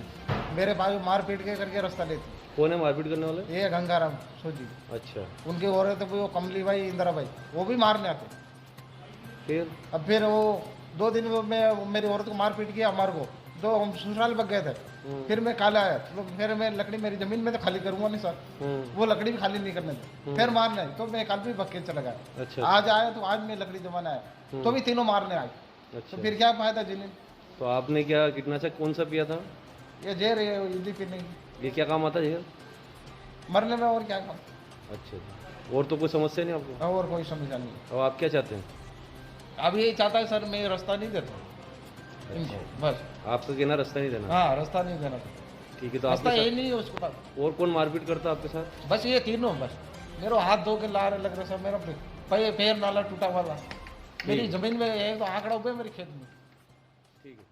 [SPEAKER 16] मेरे पास मारपीट के करके रास्ता लेती।
[SPEAKER 15] कौन है मारपीट करने वाले?
[SPEAKER 16] ये गंगाराम सोजी।
[SPEAKER 15] अच्छा।
[SPEAKER 16] उनके हो रहे थे वो कमली भाई, इंदिरा भाई, वो भी मारने आते। फिर वो 2 दिन में मेरी औरत को मारपीट किया, हमारे को तो हम ससुराल बग गए थे। फिर मैं काला आया, तो फिर मैं लकड़ी मेरी जमीन में तो खाली करूंगा नहीं सर, वो लकड़ी भी खाली नहीं करने थे। फिर मारने, तो मैं कल भी बग के चला गया।
[SPEAKER 15] अच्छा।
[SPEAKER 16] आज आया तो आज मैं लकड़ी जमाना आया, तो भी तीनों मारने आए।
[SPEAKER 15] अच्छा।
[SPEAKER 16] तो फिर क्या फायदा जिन्हें।
[SPEAKER 15] तो आपने क्या कीटनाशक कौन सा पिया था?
[SPEAKER 16] ये जहर है, इदी पीने।
[SPEAKER 15] ये क्या काम आता जहर?
[SPEAKER 16] मरने में और क्या काम।
[SPEAKER 15] अच्छा। और तो कोई समस्या नहीं आपको?
[SPEAKER 16] और कोई समस्या नहीं।
[SPEAKER 15] अब आप क्या चाहते हैं?
[SPEAKER 16] अब यही चाहता है सर, मैं रास्ता नहीं देता इनको, बस।
[SPEAKER 15] आपका कहना रास्ता नहीं देना?
[SPEAKER 16] हाँ, रास्ता नहीं देना।
[SPEAKER 15] ठीक है। तो
[SPEAKER 16] रास्ता यही नहीं है उसके पास।
[SPEAKER 15] और कौन मारपीट करता आपके साथ?
[SPEAKER 16] बस ये तीनों, बस मेरा हाथ धो के ला रहे लग रहा सर, मेरा पैर नाला टूटा वाला, मेरी जमीन में है तो आंकड़ा उगे मेरे खेत में।
[SPEAKER 15] ठीक है।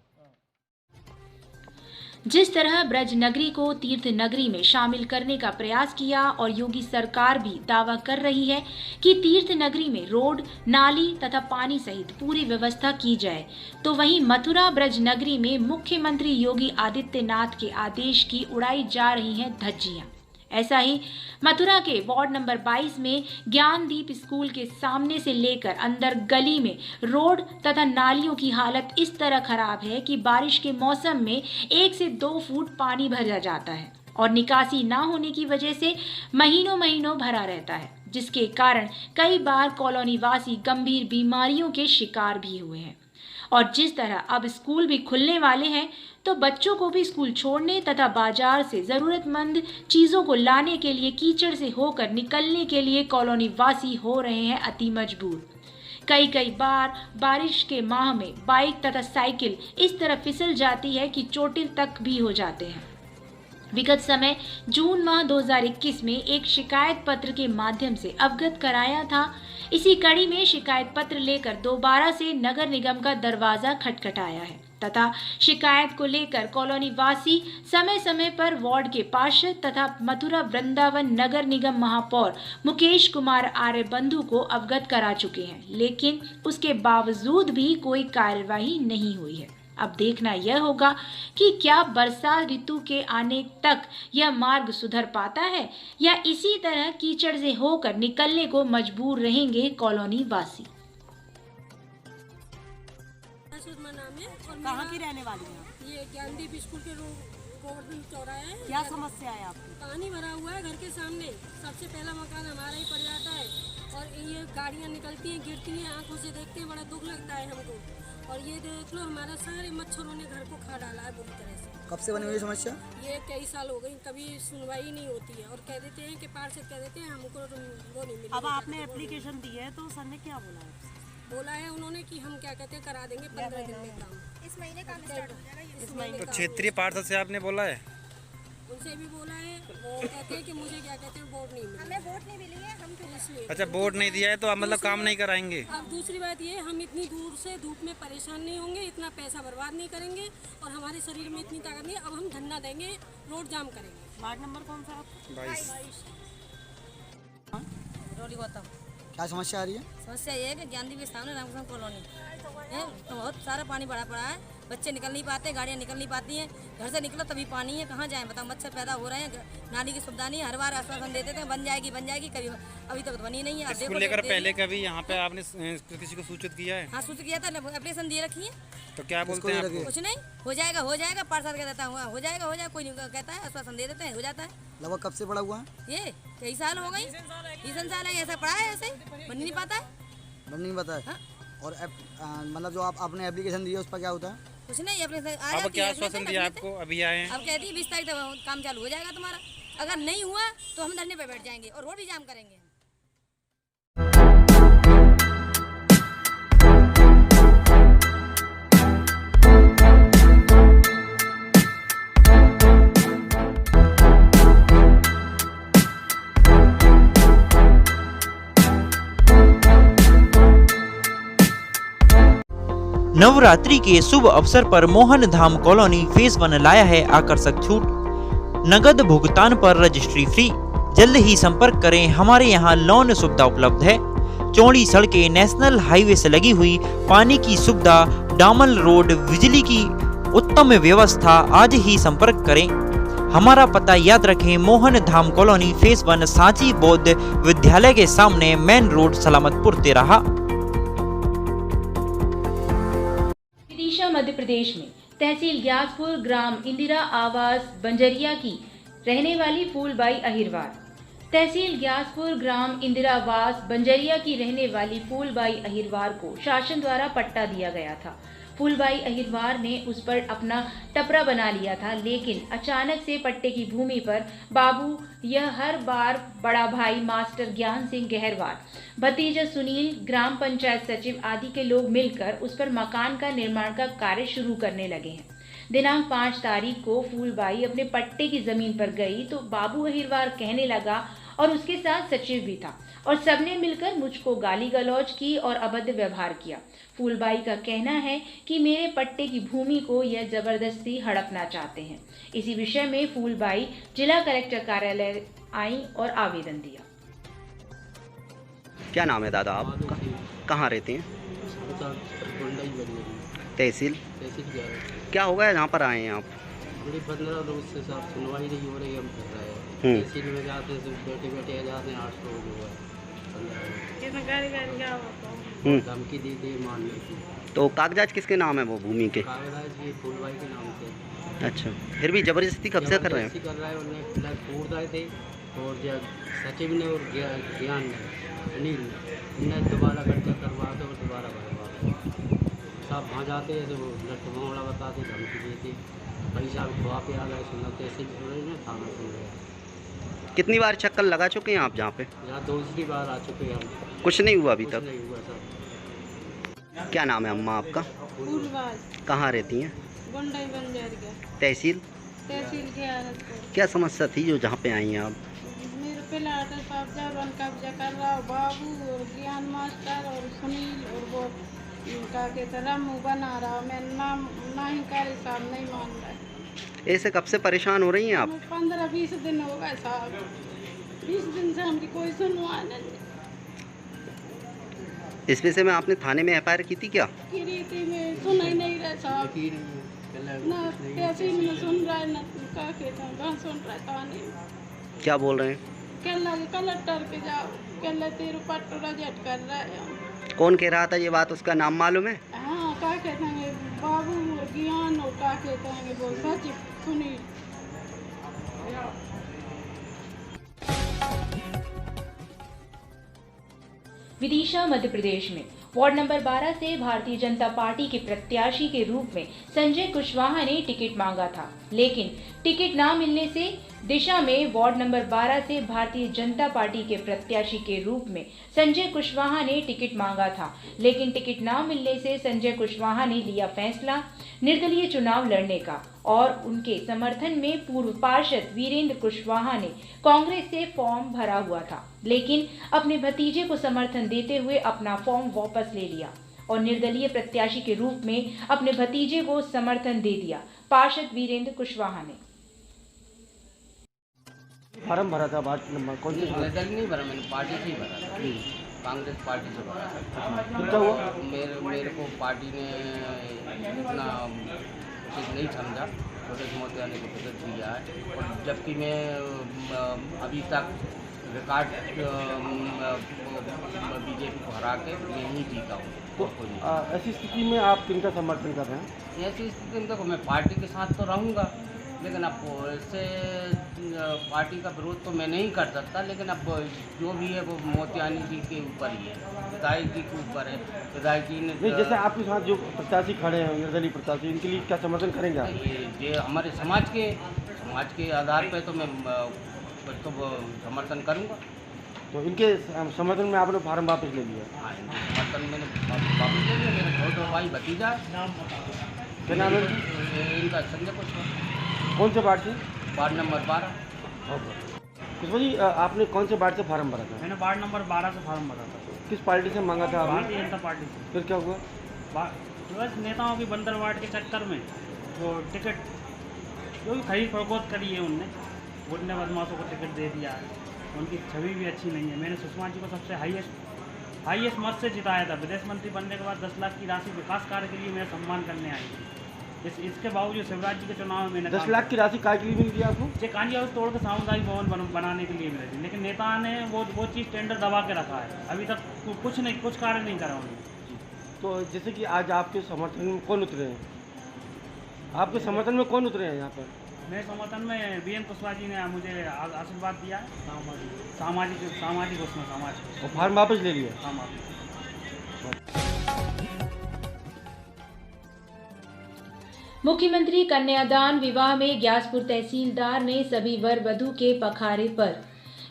[SPEAKER 2] जिस तरह ब्रज नगरी को तीर्थ नगरी में शामिल करने का प्रयास किया और योगी सरकार भी दावा कर रही है कि तीर्थ नगरी में रोड, नाली तथा पानी सहित पूरी व्यवस्था की जाए, तो वहीं मथुरा ब्रज नगरी में मुख्यमंत्री योगी आदित्यनाथ के आदेश की उड़ाई जा रही हैं धज्जियां। ऐसा ही मथुरा के वार्ड नंबर 22 में ज्ञानदीप स्कूल के सामने से लेकर अंदर गली में रोड तथा नालियों की हालत इस तरह खराब है कि बारिश के मौसम में 1 से 2 फुट पानी भर जाता है और निकासी ना होने की वजह से महीनों महीनों भरा रहता है, जिसके कारण कई बार कॉलोनी वासी गंभीर बीमारियों के शिकार भी हुए हैं। और जिस तरह अब स्कूल भी खुलने वाले हैं, तो बच्चों को भी स्कूल छोड़ने तथा बाजार से जरूरतमंद चीजों को लाने के लिए कीचड़ से होकर निकलने के लिए कॉलोनी वासी हो रहे हैं अति मजबूर। कई बार बारिश के माह में बाइक तथा साइकिल इस तरह फिसल जाती है कि चोटिल तक भी हो जाते हैं। विगत समय जून माह 2021 में एक शिकायत पत्र के माध्यम से अवगत कराया था। इसी कड़ी में शिकायत पत्र लेकर दोबारा से नगर निगम का दरवाजा खटखटाया है तथा शिकायत को लेकर कॉलोनी वासी समय समय पर वार्ड के पार्षद तथा मथुरा वृंदावन नगर निगम महापौर मुकेश कुमार आर्य बंधु को अवगत करा चुके हैं, लेकिन उसके बावजूद भी कोई कार्यवाही नहीं हुई है। अब देखना यह होगा कि क्या बरसात ऋतु के आने तक यह मार्ग सुधर पाता है या इसी तरह कीचड़ से होकर निकलने को मजबूर रहेंगे कॉलोनी वासी।
[SPEAKER 17] कहाँ की रहने वाली हैं?
[SPEAKER 18] ये ज्ञानदीप स्कूल के रोड चौराहे है।
[SPEAKER 17] क्या समस्या है आपकी?
[SPEAKER 18] पानी भरा हुआ है घर के सामने, सबसे पहला मकान हमारा ही पड़ जाता है और ये गाड़ियाँ निकलती हैं, गिरती हैं, आंखों से देखते हैं, बड़ा दुख लगता है हमको। और ये देख लो, हमारा सारे मच्छरों ने घर को खा डाला है बुरी तरह से।
[SPEAKER 17] कब से बनी हुई समस्या?
[SPEAKER 18] ये कई साल हो गई, कभी सुनवाई नहीं होती है और कह देते हैं कि पार्षद कह देते हैं हमको वो नहीं मिला।
[SPEAKER 17] अब आपने एप्लीकेशन दी है तो सर ने क्या
[SPEAKER 18] बोला है उन्होंने कि हम क्या कहते हैं करा देंगे 15 दिन में काम। इस महीने काम स्टार्ट हो जाएगा। इस महीने
[SPEAKER 6] तो क्षेत्रीय पार्षद से आपने बोला है?
[SPEAKER 18] उनसे भी बोला है, वो कहते हैं कि मुझे क्या कहते हैं वोट नहीं मिला। हमें वोट नहीं मिली है, हम फिर इसलिए।
[SPEAKER 6] अच्छा, वोट नहीं दिया है तो मतलब काम नहीं कराएंगे?
[SPEAKER 18] अब दूसरी बात ये, हम इतनी दूर से धूप में परेशान नहीं होंगे, इतना पैसा बर्बाद नहीं करेंगे और हमारे शरीर में इतनी ताकत नहीं। अब हम धरना देंगे, रोड जाम करेंगे।
[SPEAKER 17] वार्ड नंबर कौन सा?
[SPEAKER 6] 22।
[SPEAKER 17] रोली गौतम। क्या समस्या आ रही है?
[SPEAKER 18] समस्या ये है कि ज्ञानदीप के सामने रामकृष्ण कॉलोनी है, तो बहुत सारा पानी भरा पड़ा है, बच्चे निकल नहीं पाते, गाड़ियाँ निकल नहीं पाती हैं, घर से निकलो तभी पानी है, कहाँ जाएं बताओ, मच्छर पैदा हो रहे हैं, नाली की सुविधा नहीं है, हर बार आश्वासन देते थे बन जाएगी कभी अभी तक बनी नहीं है।
[SPEAKER 6] इसको लेकर पहले कभी यहाँ पे आपने किसी को सूचित किया है?
[SPEAKER 18] हाँ सूचित किया था, एप्लीकेशन दिए रखी है।
[SPEAKER 6] तो क्या बोलते हैं आपको?
[SPEAKER 18] कुछ नहीं, हो जाएगा पार्षद कह देता हूँ हो जाएगा, कोई नहीं कहता है, आश्वासन दे देते हैं, हो जाता है।
[SPEAKER 17] लगभग कब से पड़ा हुआ है?
[SPEAKER 18] ये कई साल हो गई, 20 साल है, ऐसा पड़ा है, ऐसे बन नहीं पाता है,
[SPEAKER 17] बन नहीं पाता है। और मतलब जो आपने एप्लीकेशन दी है उस पर क्या होता है?
[SPEAKER 18] कुछ नहीं, अपने
[SPEAKER 6] अब क्या आश्वासन दिया आपको? अभी आए हैं,
[SPEAKER 18] अब कहती है 20 तारीख तक काम चालू हो जाएगा तुम्हारा, अगर नहीं हुआ तो हम धरने पे बैठ जाएंगे और रोड भी जाम करेंगे।
[SPEAKER 1] नवरात्रि के शुभ अवसर पर मोहन धाम कॉलोनी फेज 1 लाया है आकर्षक छूट। नगद भुगतान पर रजिस्ट्री फ्री। जल्द ही संपर्क करें, हमारे यहाँ लोन सुविधा उपलब्ध है। चौड़ी सड़कें, नेशनल हाईवे से लगी हुई, पानी की सुविधा, डामर रोड, बिजली की उत्तम व्यवस्था। आज ही संपर्क करें। हमारा पता याद रखें, मोहन धाम कॉलोनी फेज 1 सांची बौद्ध विद्यालय के सामने, मेन रोड, सलामतपुर, तेराहा।
[SPEAKER 2] विदिशा मध्य प्रदेश में तहसील ग्यासपुर ग्राम इंदिरा आवास बंजरिया की रहने वाली फूलबाई अहिरवार। तहसील ग्यासपुर ग्राम इंदिरा आवास बंजरिया की रहने वाली फूलबाई अहिरवार को शासन द्वारा पट्टा दिया गया था। फूलबाई अहिरवार ने उस पर अपना टपरा बना लिया था, लेकिन अचानक से पट्टे की भूमि पर बाबू यह हर बार बड़ा भाई मास्टर ज्ञान सिंह गहरवार, भतीजा सुनील, ग्राम पंचायत सचिव आदि के लोग मिलकर उस पर मकान का निर्माण का कार्य शुरू करने लगे हैं। दिनांक 5 तारीख को फूलबाई अपने पट्टे की जमीन पर गई तो बाबू अहिरवार कहने लगा और उसके साथ सचिव भी था और सबने मिलकर मुझको गाली गलौज की और अभद्र व्यवहार किया। फूलबाई का कहना है कि मेरे पट्टे की भूमि को यह जबरदस्ती हड़पना चाहते हैं। इसी विषय में फूलबाई जिला कलेक्टर कार्यालय आई और आवेदन दिया।
[SPEAKER 6] क्या नाम है दादा आपका? कहाँ रहते हैं? तहसील क्या होगा यहाँ पर आए हैं आप?
[SPEAKER 8] 15 रोज से साफ सुनवाई नहीं हो रही, हम कर रहे हैं तहसील में जाते हैं, बैठे जाते हैं, 800 लोग धमकी दी थी मारने की।
[SPEAKER 6] तो कागजात किसके नाम है वो भूमि के?
[SPEAKER 8] कागजात ये फूलबाई के नाम से।
[SPEAKER 6] अच्छा, फिर भी जबरदस्ती कब्जा कर रहे हैं?
[SPEAKER 8] उन्हें फ्लैट तोड़ रहे थे और जब सचिव ने और ज्ञान ने अनिल ने दोबारा कब्जा करवा दो और दोबारा भरवा साहब वहाँ जाते हैं तो वो लटवाड़ा बताते, धमकी देती, पैसा खुआ पे आ गए, सुना तहसील थाना सुन रहे।
[SPEAKER 6] कितनी बार चक्कर लगा चुके हैं आप जहाँ पे?
[SPEAKER 8] यहाँ 2 बार आ चुके हैं हम।
[SPEAKER 6] कुछ नहीं हुआ अभी तक?
[SPEAKER 8] नहीं हुआ सर।
[SPEAKER 6] क्या नाम है अम्मा आपका? कहाँ रहती हैं? तहसील क्या समस्या थी जो जहाँ पे आई हैं आप?
[SPEAKER 19] मेरे प्लाट कब्जा कर रहा बाबू और ज्ञान मास्टर और सुनील और वो का के तरह मुँह बना रहा, मैं नाम नहीं करे साहब, नहीं मान रहा।
[SPEAKER 6] ऐसे कब से परेशान हो रही हैं आप?
[SPEAKER 19] 15-20 दिन हो गए साहब, 20 दिन से हमकी कोई सुनवाई नहीं।
[SPEAKER 6] इस विषय में आपने थाने में FIR की थी क्या?
[SPEAKER 19] की रीति में सुना ही नहीं रहा साहब, ना कैसे में सुन रहा है, ना का कहता सुन रहा है थाने।
[SPEAKER 6] क्या बोल रहे हैं?
[SPEAKER 19] कलेक्टर के जाओ, कहला तेरे पट्टो रजट कर रहा है।
[SPEAKER 6] कौन कह रहा था ये बात, उसका नाम मालूम है?
[SPEAKER 19] हाँ, क्या कहते हैं बाबू ज्ञान और क्या कहते हैं वो सचिव सुनील।
[SPEAKER 2] विदिशा मध्य प्रदेश में वार्ड नंबर 12 से भारतीय जनता पार्टी के प्रत्याशी के रूप में संजय कुशवाहा ने टिकट मांगा था, लेकिन टिकट न मिलने से दिशा में वार्ड नंबर 12 से भारतीय जनता पार्टी के प्रत्याशी के रूप में संजय कुशवाहा ने टिकट मांगा था, लेकिन टिकट न मिलने से संजय कुशवाहा ने लिया फैसला निर्दलीय चुनाव लड़ने का और उनके समर्थन में पूर्व पार्षद वीरेंद्र कुशवाहा ने कांग्रेस से फॉर्म भरा हुआ था, लेकिन अपने भतीजे को समर्थन देते हुए अपना फॉर्म वापस ले लिया और निर्दलीय प्रत्याशी के रूप में अपने भतीजे को समर्थन दे दिया। पार्षद वीरेंद्र कुशवाहा ने
[SPEAKER 8] फॉर्म भरा था, कौन सी नहीं भरा, मैंने पार्टी से ही भरा था।
[SPEAKER 20] कांग्रेस पार्टी से भरा था।
[SPEAKER 6] तो क्या हुआ?
[SPEAKER 20] मेरे को पार्टी ने इतना उचित नहीं समझा, छोटे मोतियाने को टिकट दिया है। और जबकि मैं अभी तक रिकॉर्ड बीजेपी को हरा के मैं ही जीता हूँ।
[SPEAKER 6] तो ऐसी स्थिति में आप किनका समर्थन कर रहे हैं?
[SPEAKER 20] ऐसी स्थिति में देखो, मैं पार्टी के साथ तो रहूँगा, लेकिन अब ऐसे पार्टी का विरोध तो मैं नहीं कर सकता। लेकिन अब जो भी है वो मोतियानी जी के ऊपर ही है, विधायक जी के ऊपर है। विधायक जी ने
[SPEAKER 6] नहीं, जैसे आपके साथ जो प्रत्याशी खड़े हैं निर्दलीय प्रत्याशी, इनके लिए क्या समर्थन करेंगे आप?
[SPEAKER 20] ये हमारे समाज के आधार पर तो मैं तो समर्थन करूँगा।
[SPEAKER 6] तो इनके समर्थन में आपने फार्म वापस ले लिया?
[SPEAKER 20] हाँ, समर्थन मैंने वापस ले लिया। मेरा छोटा भाई भतीजा,
[SPEAKER 6] क्या नाम है
[SPEAKER 20] इनका? संजय कुशवाहा।
[SPEAKER 6] कौन से वार्ड से?
[SPEAKER 20] Ward number 12।
[SPEAKER 6] कुशवाहा जी, आपने कौन से वार्ड से फार्म भरा था?
[SPEAKER 8] मैंने वार्ड नंबर 12 से फार्म भरा था।
[SPEAKER 6] किस पार्टी से मांगा था आपने?
[SPEAKER 8] भारतीय जनता पार्टी से।
[SPEAKER 6] फिर क्या हुआ?
[SPEAKER 8] बस नेताओं की बंदर वार्ड के चक्कर में वो टिकट जो भी खरीद फरोख्त करी है उनने, गुंडे बदमाशों को टिकट दे दिया है। उनकी छवि भी अच्छी नहीं है। मैंने सुषमा जी को सबसे हाईएस्ट मत से जिताया था। विदेश मंत्री बनने के बाद 10 लाख की राशि विकास कार्य के लिए मेरा सम्मान करने आई थी। इसके बावजूद शिवराज जी के चुनाव में मैंने
[SPEAKER 6] 10 लाख की राशि काय के लिए मिल गया आपको?
[SPEAKER 8] कांजी हाउस तोड़ के सामुदायिक भवन बनाने के लिए मिले थे, लेकिन नेता ने वो चीज़ टेंडर दबा के रखा है। अभी तक कुछ कार्य नहीं करा उन्होंने।
[SPEAKER 6] तो जैसे कि आज आपके समर्थन में कौन उतरे हैं? आपके समर्थन में कौन उतरे हैं यहाँ पर?
[SPEAKER 8] मेरे समर्थन में बीएन कुशवाहा जी ने मुझे आशीर्वाद दिया है। सामाजिक उसमें समाज
[SPEAKER 6] और फार्म वापस ले लिया?
[SPEAKER 8] हाँ, वापस।
[SPEAKER 2] मुख्यमंत्री कन्यादान विवाह में ग्यासपुर तहसीलदार ने सभी वर वधू के पखारे पर।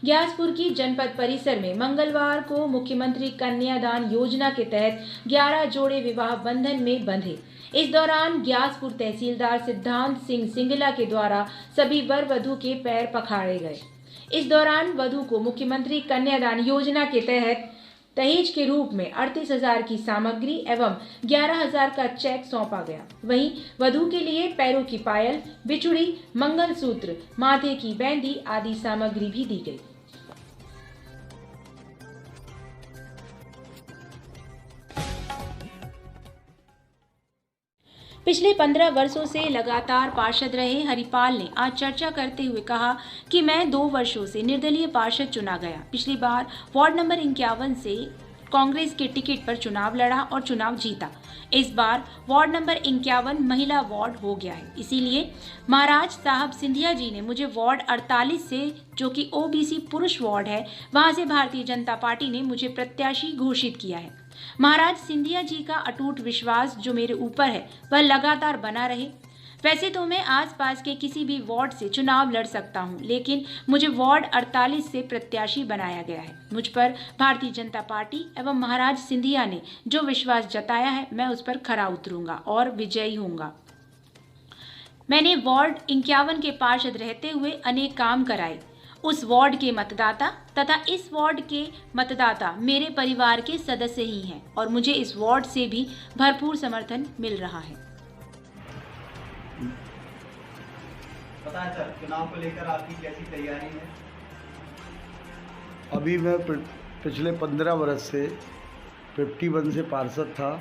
[SPEAKER 2] ग्यासपुर की जनपद परिसर में मंगलवार को मुख्यमंत्री कन्यादान योजना के तहत 11 जोड़े विवाह बंधन में बंधे। इस दौरान ग्यासपुर तहसीलदार सिद्धांत सिंह सिंगला के द्वारा सभी वर वधू के पैर पखाड़े गए। इस दौरान वधू को मुख्यमंत्री कन्यादान योजना के तहत दहेज के रूप में 38,000 की सामग्री एवं 11,000 का चेक सौंपा गया। वहीं वधू के लिए पैरों की पायल, बिछुड़ी, मंगलसूत्र, माथे की बेंदी आदि सामग्री भी दी गई। पिछले 15 वर्षों से लगातार पार्षद रहे हरिपाल ने आज चर्चा करते हुए कहा कि मैं 2 वर्षों से निर्दलीय पार्षद चुना गया। पिछली बार वार्ड नंबर 51 से कांग्रेस के टिकट पर चुनाव लड़ा और चुनाव जीता। इस बार वार्ड नंबर 51 महिला वार्ड हो गया है, इसीलिए महाराज साहब सिंधिया जी ने मुझे वार्ड 48 से, जो कि ओबीसी पुरुष वार्ड है, वहां से भारतीय जनता पार्टी ने मुझे प्रत्याशी घोषित किया है। महाराज सिंधिया जी का अटूट विश्वास जो मेरे ऊपर है वह लगातार बना रहे। वैसे तो मैं आसपास के किसी भी वार्ड से चुनाव लड़ सकता हूं, लेकिन मुझे वार्ड 48 से प्रत्याशी बनाया गया है। मुझ पर भारतीय जनता पार्टी एवं महाराज सिंधिया ने जो विश्वास जताया है, मैं उस पर खरा उतरूंगा और विजयी होऊंगा। मैंने वार्ड 51 के पार्षद रहते हुए अनेक काम कराए। उस वार्ड के मतदाता तथा इस वार्ड के मतदाता मेरे परिवार के सदस्य ही हैं और मुझे इस वार्ड से भी भरपूर समर्थन मिल रहा है।
[SPEAKER 21] पता है सर, चुनाव को लेकर आपकी कैसी तैयारी है?
[SPEAKER 22] अभी मैं पिछले 15 वर्ष से 51 से पार्षद था।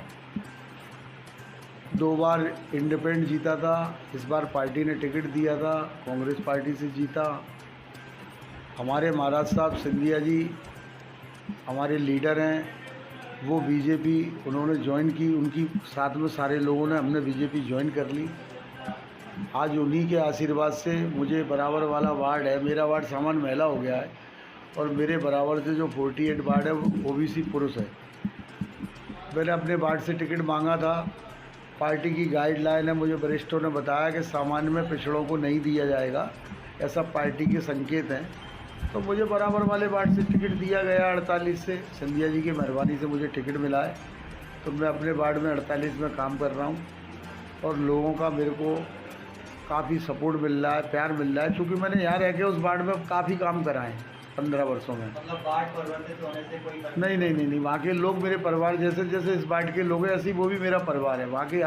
[SPEAKER 22] 2 बार इंडिपेंडेंट जीता था। इस बार पार्टी ने टिकट दिया था, कांग्रेस पार्टी से जीता। हमारे महाराज साहब सिंधिया जी हमारे लीडर हैं, वो बीजेपी उन्होंने ज्वाइन की, उनकी साथ में सारे लोगों ने हमने बीजेपी ज्वाइन कर ली। आज उन्हीं के आशीर्वाद से मुझे बराबर वाला वार्ड है, मेरा वार्ड सामान्य महिला हो गया है और मेरे बराबर से जो 48 वार्ड है वो ओबीसी पुरुष है। मैंने अपने वार्ड से टिकट मांगा था। पार्टी की गाइडलाइन है, मुझे वरिष्ठों ने बताया कि सामान्य में पिछड़ों को नहीं दिया जाएगा, ऐसा पार्टी के संकेत हैं। तो मुझे बराबर वाले वार्ड से टिकट दिया गया 48 से। सिंधिया जी की मेहरबानी से मुझे टिकट मिला है, तो मैं अपने वार्ड में 48 में काम कर रहा हूँ और लोगों का मेरे को काफ़ी सपोर्ट मिल रहा है, प्यार मिल रहा है, क्योंकि मैंने यहाँ रह के उस वार्ड में काफ़ी काम कराए हैं 15 वर्षों में।
[SPEAKER 21] मतलब वार्ड परिवर्तित होने से कोई
[SPEAKER 22] नहीं, वहाँ के लोग मेरे परिवार जैसे जैसे इस वार्ड के लोग हैं, ऐसे ही वो भी मेरा परिवार है। वहाँ की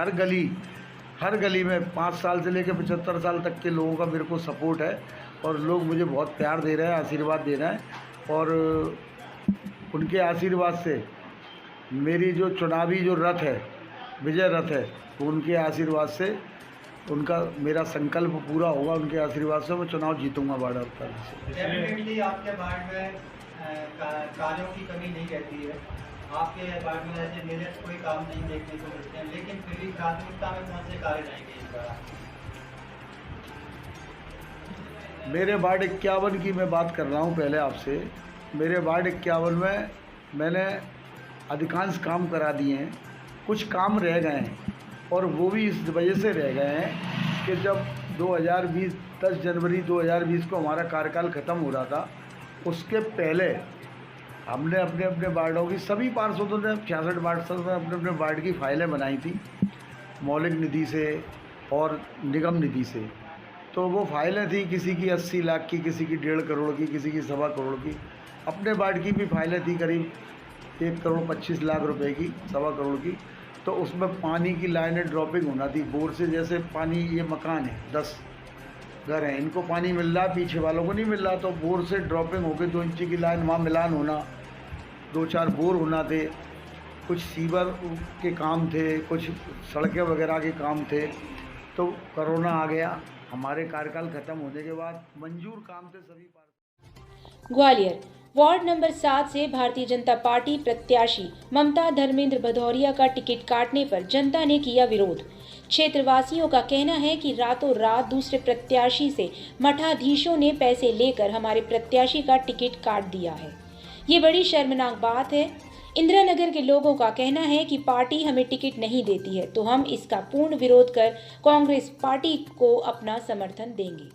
[SPEAKER 22] हर गली में 5 साल से लेकर 75 साल तक के लोगों का मेरे को सपोर्ट है और लोग मुझे बहुत प्यार दे रहे हैं, आशीर्वाद दे रहे हैं। और उनके आशीर्वाद से मेरी जो चुनावी जो रथ है, विजय रथ है, उनके आशीर्वाद से उनका मेरा संकल्प पूरा होगा। उनके आशीर्वाद से मैं चुनाव जीतूंगा वार्ड अवतार से।
[SPEAKER 21] डेफिनेटली आपके वार्ड में कार्यों की कमी नहीं रहती है। आपके वार्ड में ऐसे मेरे कोई काम नहीं देखने को मिलते हैं, लेकिन फिर भी प्राथमिकता में कौन से कार्य रहेंगे इस बार?
[SPEAKER 22] मेरे वार्ड 51 की मैं बात कर रहा हूँ पहले आपसे। मेरे वार्ड 51 में मैंने अधिकांश काम करा दिए हैं, कुछ काम रह गए हैं और वो भी इस वजह से रह गए हैं कि जब 2020 10 जनवरी 2020 को हमारा कार्यकाल ख़त्म हो रहा था, उसके पहले हमने अपने अपने वार्डों की सभी पार्षदों ने 66 पार्षदों ने अपने अपने वार्ड की फाइलें बनाई थी मौलिक निधि से और निगम निधि से। तो वो फाइलें थी किसी की 80 लाख की, किसी की 1.5 करोड़ की, किसी की 1.25 करोड़ की। अपने वार्ड की भी फाइलें थी करीब 1,25,00,000 रुपए की, 1.25 करोड़ की। तो उसमें पानी की लाइनें ड्रॉपिंग होना थी बोर से। जैसे पानी, ये मकान है, 10 घर हैं, इनको पानी मिल रहा, पीछे वालों को नहीं मिल रहा, तो बोर से ड्रॉपिंग होकर 2 इंची की लाइन वहाँ मिलान होना, 2-4 बोर होना थे, कुछ सीवर के काम थे, कुछ सड़कें वगैरह के काम थे। तो कोरोना आ गया, हमारे कार्यकाल खत्म होने के बाद मंजूर काम थे सभी।
[SPEAKER 2] ग्वालियर वार्ड नंबर 7 से भारतीय जनता पार्टी प्रत्याशी ममता धर्मेंद्र भदौरिया का टिकट काटने पर जनता ने किया विरोध। क्षेत्रवासियों का कहना है कि रातों रात दूसरे प्रत्याशी से मठाधीशों ने पैसे लेकर हमारे प्रत्याशी का टिकट काट दिया है। ये बड़ी शर्मनाक बात है। इंदिरा नगर के लोगों का कहना है कि पार्टी हमें टिकट नहीं देती है, तो हम इसका पूर्ण विरोध कर कांग्रेस पार्टी को अपना समर्थन देंगे।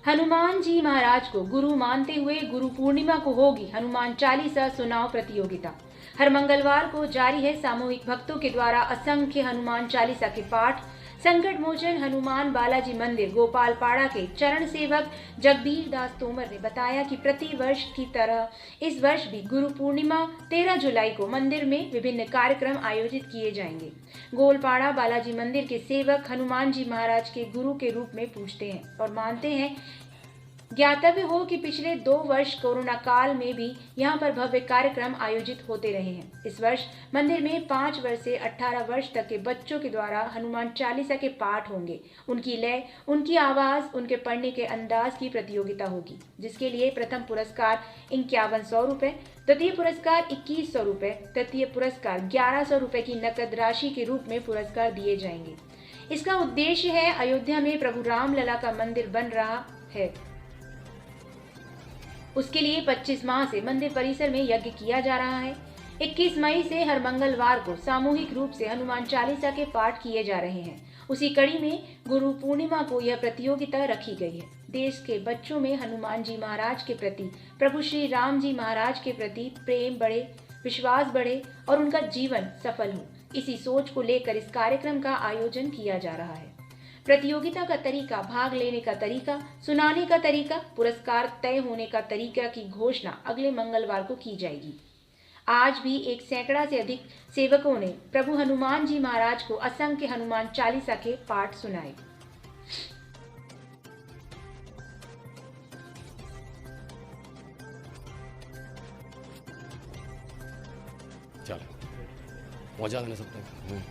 [SPEAKER 2] हनुमान जी महाराज को गुरु मानते हुए गुरु पूर्णिमा को होगी हनुमान चालीसा सुनाव प्रतियोगिता। हर मंगलवार को जारी है सामूहिक भक्तों के द्वारा असंख्य हनुमान चालीसा के पाठ। संकट मोचन हनुमान बालाजी मंदिर गोपालपाड़ा के चरण सेवक जगबीर दास तोमर ने बताया कि प्रति वर्ष की तरह इस वर्ष भी गुरु पूर्णिमा 13 जुलाई को मंदिर में विभिन्न कार्यक्रम आयोजित किए जाएंगे। गोलपाड़ा बालाजी मंदिर के सेवक हनुमान जी महाराज के गुरु के रूप में पूजते हैं और मानते हैं। ज्ञातव्य हो कि पिछले 2 वर्ष कोरोना काल में भी यहाँ पर भव्य कार्यक्रम आयोजित होते रहे हैं। इस वर्ष मंदिर में 5 वर्ष से 18 वर्ष तक के बच्चों के द्वारा हनुमान चालीसा के पाठ होंगे। उनकी लय, उनकी आवाज, उनके पढ़ने के अंदाज की प्रतियोगिता होगी, जिसके लिए प्रथम पुरस्कार 5100 रुपए, द्वितीय पुरस्कार 2100 रुपए, तृतीय पुरस्कार 1100 रुपए की नकद राशि के रूप में पुरस्कार दिए जाएंगे। इसका उद्देश्य है, अयोध्या में प्रभु राम लला का मंदिर बन रहा है, उसके लिए 25 माह से मंदिर परिसर में यज्ञ किया जा रहा है। 21 मई से हर मंगलवार को सामूहिक रूप से हनुमान चालीसा के पाठ किए जा रहे हैं। उसी कड़ी में गुरु पूर्णिमा को यह प्रतियोगिता रखी गई है। देश के बच्चों में हनुमान जी महाराज के प्रति, प्रभु श्री राम जी महाराज के प्रति प्रेम बढ़े, विश्वास बढ़े और उनका जीवन सफल हो, इसी सोच को लेकर इस कार्यक्रम का आयोजन किया जा रहा है। प्रतियोगिता का तरीका, भाग लेने का तरीका, सुनाने का तरीका, पुरस्कार तय होने का तरीका की घोषणा अगले मंगलवार को की जाएगी। आज भी 1 सैकड़ा से अधिक सेवकों ने प्रभु हनुमान जी महाराज को असंख्य हनुमान चालीसा के पाठ सुनाए।
[SPEAKER 4] चलो पहुंचा देना सब तक।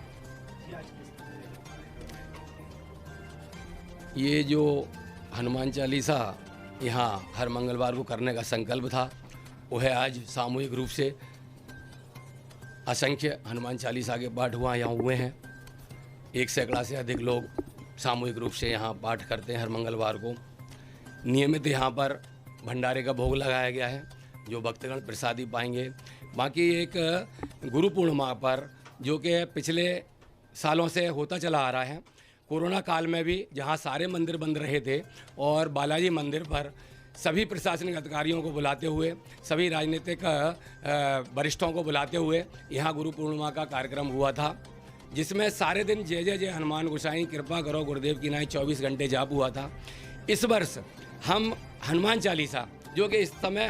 [SPEAKER 4] ये जो हनुमान चालीसा यहाँ हर मंगलवार को करने का संकल्प था, वो है आज सामूहिक रूप से असंख्य हनुमान चालीसा के पाठ यहाँ हुए हैं। 1 सैकड़ा से अधिक लोग सामूहिक रूप से यहाँ पाठ करते हैं हर मंगलवार को। नियमित यहाँ पर भंडारे का भोग लगाया गया है, जो भक्तगण प्रसादी पाएंगे। बाकी एक गुरु पूर्णिमा पर, जो कि पिछले सालों से होता चला आ रहा है, कोरोना काल में भी जहां सारे मंदिर बंद रहे थे और बालाजी मंदिर पर सभी प्रशासनिक अधिकारियों को बुलाते हुए, सभी राजनीतिक वरिष्ठों को बुलाते हुए यहाँ गुरु पूर्णिमा का कार्यक्रम हुआ था, जिसमें सारे दिन जय जय जय हनुमान गोसाई कृपा करो गुरुदेव की नाई 24 घंटे जाप हुआ था। इस वर्ष हम हनुमान चालीसा, जो कि इस समय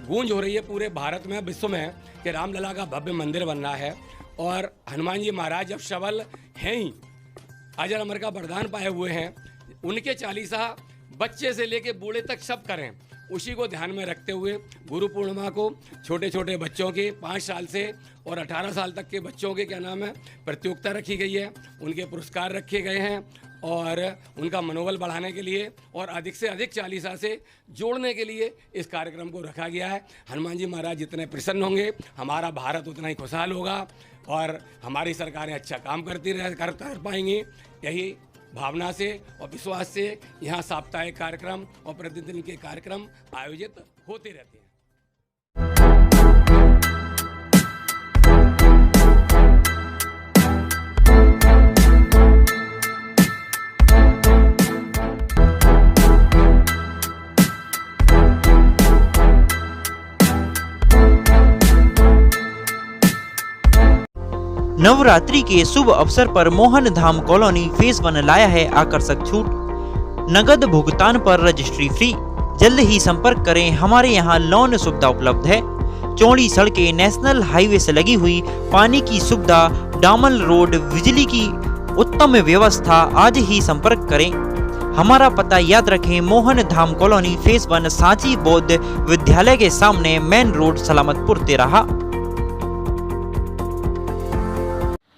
[SPEAKER 4] गूंज हो रही है पूरे भारत में, विश्व में, कि रामलला का भव्य मंदिर बन रहा है और हनुमान जी महाराज जब सबल हैं ही, अजर अमर का वरदान पाए हुए हैं, उनके चालीसा बच्चे से लेके बूढ़े तक सब करें। उसी को ध्यान में रखते हुए गुरु पूर्णिमा को छोटे छोटे बच्चों के 5 साल से और 18 साल तक के बच्चों के प्रतियोगिता रखी गई है, उनके पुरस्कार रखे गए हैं और उनका मनोबल बढ़ाने के लिए और अधिक से अधिक चालीसा से जोड़ने के लिए इस कार्यक्रम को रखा गया है। हनुमान जी महाराज जितने प्रसन्न होंगे, हमारा भारत उतना ही खुशहाल होगा और हमारी सरकारें अच्छा काम कर पाएंगी। यही भावना से और विश्वास से यहाँ साप्ताहिक कार्यक्रम और प्रतिदिन के कार्यक्रम आयोजित होते रहते हैं।
[SPEAKER 1] नवरात्रि के शुभ अवसर पर मोहन धाम कॉलोनी फेज 1 लाया है आकर्षक छूट। नगद भुगतान पर रजिस्ट्री फ्री। जल्द ही संपर्क करें, हमारे यहाँ लोन सुविधा उपलब्ध है। चौड़ी सड़कें, नेशनल हाईवे से लगी हुई, पानी की सुविधा, डामल रोड, बिजली की उत्तम व्यवस्था। आज ही संपर्क करें। हमारा पता याद रखें, मोहन धाम कॉलोनी फेज 1 सांची बौद्ध विद्यालय के सामने, मेन रोड, सलामतपुर, तेराहा।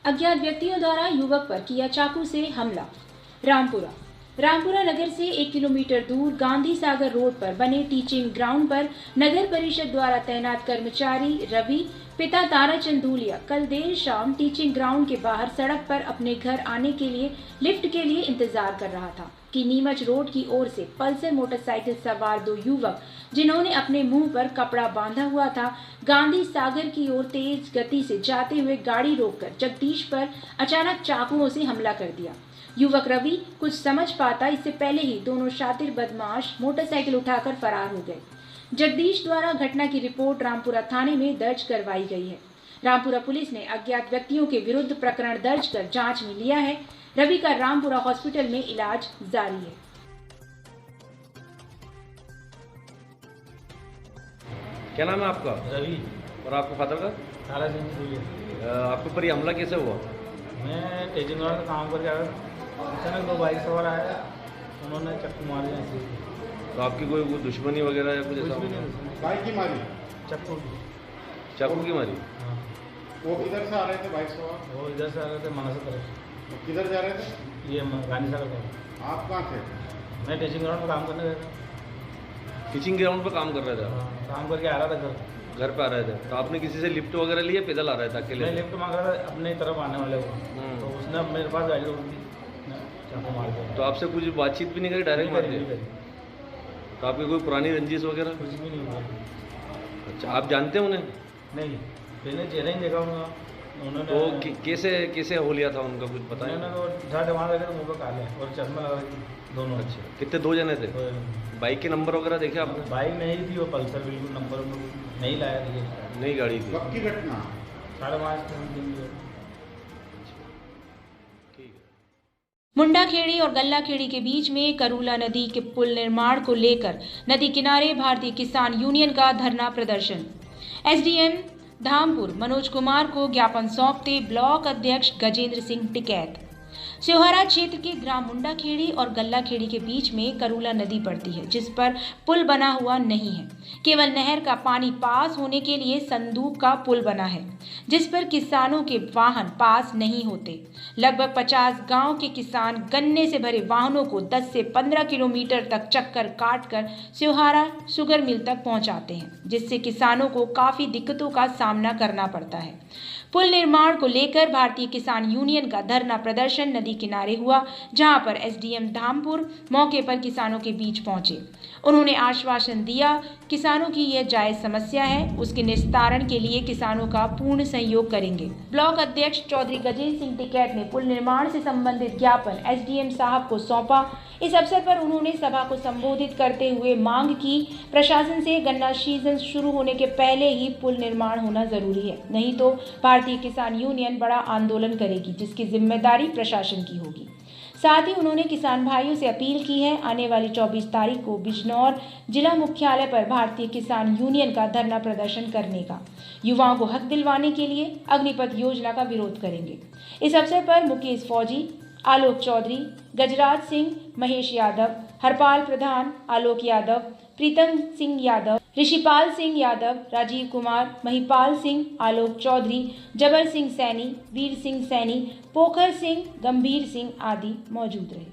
[SPEAKER 2] अज्ञात व्यक्तियों द्वारा युवक पर किया चाकू से हमला। रामपुरा नगर से 1 किलोमीटर दूर गांधी सागर रोड पर बने टीचिंग ग्राउंड पर नगर परिषद द्वारा तैनात कर्मचारी रवि पिता ताराचंद धूलिया कल देर शाम टीचिंग ग्राउंड के बाहर सड़क पर अपने घर आने के लिए लिफ्ट के लिए इंतजार कर रहा था कि नीमच रोड की ओर से पल्सर मोटरसाइकिल सवार 2 युवक, जिन्होंने अपने मुंह पर कपड़ा बांधा हुआ था, गांधी सागर की ओर तेज गति से जाते हुए गाड़ी रोककर जगदीश पर अचानक चाकुओं से हमला कर दिया। युवक रवि कुछ समझ पाता इससे पहले ही दोनों शातिर बदमाश मोटरसाइकिल उठाकर फरार हो गए। जगदीश द्वारा घटना की रिपोर्ट रामपुरा थाने में दर्ज करवाई गई है। रामपुरा पुलिस ने अज्ञात व्यक्तियों के विरुद्ध प्रकरण दर्ज कर जांच में लिया है। रवि का रामपुरा हॉस्पिटल में इलाज जारी है।
[SPEAKER 15] क्या नाम है आपका?
[SPEAKER 3] रवि।
[SPEAKER 15] और आपके फादर का?
[SPEAKER 3] ताराचंद धूलिया।
[SPEAKER 15] आपके ऊपर ये हमला कैसे हुआ?
[SPEAKER 3] मैं टीचिंग ग्राउंड में काम करके आया, अचानक 2 बाइक सवार आया, उन्होंने चक्कू मार दिया ऐसे।
[SPEAKER 15] तो आपकी कोई दुश्मनी वगैरह या कुछ ऐसा?
[SPEAKER 3] बाइक की मारी,
[SPEAKER 15] चाकू की मारी?
[SPEAKER 3] हाँ।
[SPEAKER 5] वो किधर से आ रहे थे बाइक सवार?
[SPEAKER 3] वो इधर से आ रहे थे, मानसा तरफ।
[SPEAKER 5] किधर जा रहे थे?
[SPEAKER 3] ये गांधी सागर का।
[SPEAKER 5] आप कहाँ थे?
[SPEAKER 3] मैं टीचिंग ग्राउंड में काम करने गया था।
[SPEAKER 15] टीचिंग ग्राउंड पर काम कर रहे थे?
[SPEAKER 3] काम करके आ रहा था
[SPEAKER 15] घर पे आ रहे थे। तो आपने किसी से लिफ्ट वगैरह लिया, पैदल आ रहे थे अकेले?
[SPEAKER 3] मैं लिफ्ट मांग रहा था अपने तरफ आने वाले को, तो उसने मेरे पास गाड़ी रोक दी, चाकू मार दिया।
[SPEAKER 15] तो आपसे कुछ बातचीत भी नहीं करी, डायरेक्ट मार दिया? तो आपकी कोई पुरानी रंजिश वगैरह?
[SPEAKER 3] कुछ भी नहीं हुआ।
[SPEAKER 15] अच्छा, आप जानते हैं उन्हें?
[SPEAKER 3] नहीं, मैंने चेहरा ही देखा उनका। उन्होंने
[SPEAKER 15] तो कैसे हो लिया था उनका, कुछ पता है?
[SPEAKER 3] उन्होंने तो झाटे वहाँ लगे तो मुँह पे काले और चश्मा लगा दोनों।
[SPEAKER 15] अच्छा, कितने 2 जने थे? बाइक के नंबर वगैरह देखे आपने?
[SPEAKER 3] बाइक नहीं थी, वो पल्सर बिल्कुल नंबर नहीं लाया था,
[SPEAKER 15] नई गाड़ी थी।
[SPEAKER 5] कब की घटना?
[SPEAKER 3] 5:30
[SPEAKER 2] मुंडाखेड़ी और गल्लाखेड़ी के बीच में करूला नदी के पुल निर्माण को लेकर नदी किनारे भारतीय किसान यूनियन का धरना प्रदर्शन। एसडीएम धामपुर मनोज कुमार को ज्ञापन सौंपते ब्लॉक अध्यक्ष गजेंद्र सिंह टिकैत। सिहोरा क्षेत्र के ग्राम मुंडाखेड़ी और गल्लाखेड़ी के बीच में करूला नदी पड़ती है, जिस पर पुल बना हुआ नहीं है। केवल नहर का पानी पास होने के लिए संदूक का पुल बना है, जिस पर किसानों के वाहन पास नहीं होते। लगभग 50 गांव के किसान गन्ने से भरे वाहनों को 10 से 15 किलोमीटर तक चक्कर काटकर सिहोरा शुगर मिल तक पहुंचाते हैं, जिससे किसानों को काफ़ी दिक्कतों का सामना करना पड़ता है। पुल निर्माण को लेकर भारतीय किसान यूनियन का धरना प्रदर्शन नदी किनारे हुआ, जहां पर एसडीएम धामपुर मौके पर किसानों के बीच पहुंचे। उन्होंने आश्वासन दिया किसानों की यह जायज समस्या है, उसके निस्तारण के लिए किसानों का पूर्ण सहयोग करेंगे। ब्लॉक अध्यक्ष चौधरी गजेंद्र सिंह टिकैत ने पुल निर्माण से संबंधित ज्ञापन एसडीएम साहब को सौंपा। इस अवसर पर उन्होंने सभा को संबोधित करते हुए मांग की प्रशासन से गन्ना सीजन शुरू होने के पहले ही पुल निर्माण होना जरूरी है, नहीं तो भारतीय किसान यूनियन बड़ा आंदोलन करेगी, जिसकी जिम्मेदारी प्रशासन की होगी। साथ ही उन्होंने किसान भाइयों से अपील की है, आने वाली 24 तारीख को बिजनौर जिला मुख्यालय पर भारतीय किसान यूनियन का धरना प्रदर्शन करने का। युवाओं को हक दिलवाने के लिए अग्निपथ योजना का विरोध करेंगे। इस अवसर पर मुकेश फौजी, आलोक चौधरी, गजराज सिंह, महेश यादव, हरपाल प्रधान, आलोक यादव, प्रीतम सिंह यादव, ऋषिपाल सिंह यादव, राजीव कुमार, महिपाल सिंह, आलोक चौधरी, जबर सिंह सैनी, वीर सिंह सैनी, पोखर सिंह, गंभीर सिंह आदि मौजूद रहे।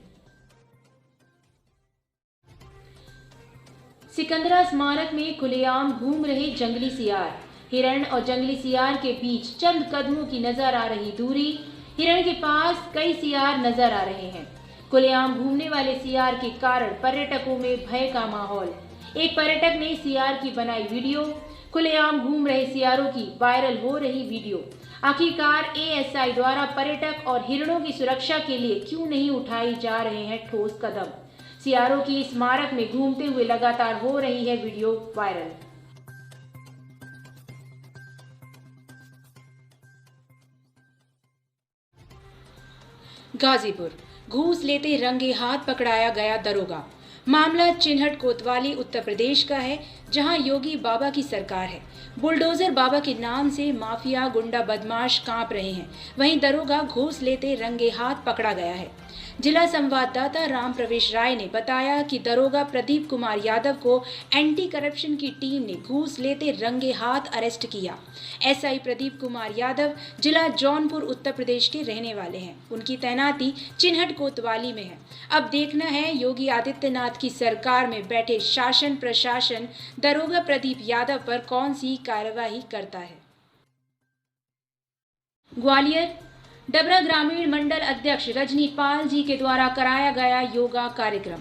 [SPEAKER 2] सिकंदरा स्मारक में खुलेआम घूम रहे जंगली सियार। हिरण और जंगली सियार के बीच चंद कदमों की नजर आ रही दूरी। हिरण के पास कई सियार नजर आ रहे हैं। खुलेआम घूमने वाले सियार के कारण पर्यटकों में भय का माहौल। एक पर्यटक ने सियार की बनाई वीडियो। खुलेआम घूम रहे सियारों की वायरल हो रही वीडियो। आखिरकार एएसआई द्वारा पर्यटक और हिरणों की सुरक्षा के लिए क्यों नहीं उठाए जा रहे हैं ठोस कदम? सियारों की स्मारक में घूमते हुए लगातार हो रही है वीडियो वायरल। गाजीपुर, घूस लेते रंगे हाथ पकड़ाया गया दरोगा। मामला चिन्हट कोतवाली उत्तर प्रदेश का है, जहां योगी बाबा की सरकार है। बुलडोजर बाबा के नाम से माफिया गुंडा बदमाश कांप रहे हैं। वहीं दरोगा घूस लेते रंगे हाथ पकड़ा गया है। जिला संवाददाता राम प्रवेश राय ने बताया कि दरोगा प्रदीप कुमार यादव को एंटी करप्शन की टीम ने घूस लेते रंगे हाथ अरेस्ट किया। एसआई प्रदीप कुमार यादव जिला जौनपुर उत्तर प्रदेश के रहने वाले हैं। उनकी तैनाती चिन्हट कोतवाली में है। अब देखना है योगी आदित्यनाथ की सरकार में बैठे शासन प्रशासन दरोगा प्रदीप यादव पर कौन सी कार्रवाई करता है। ग्वालियर, डबरा ग्रामीण मंडल अध्यक्ष रजनीपाल जी के द्वारा कराया गया योगा कार्यक्रम,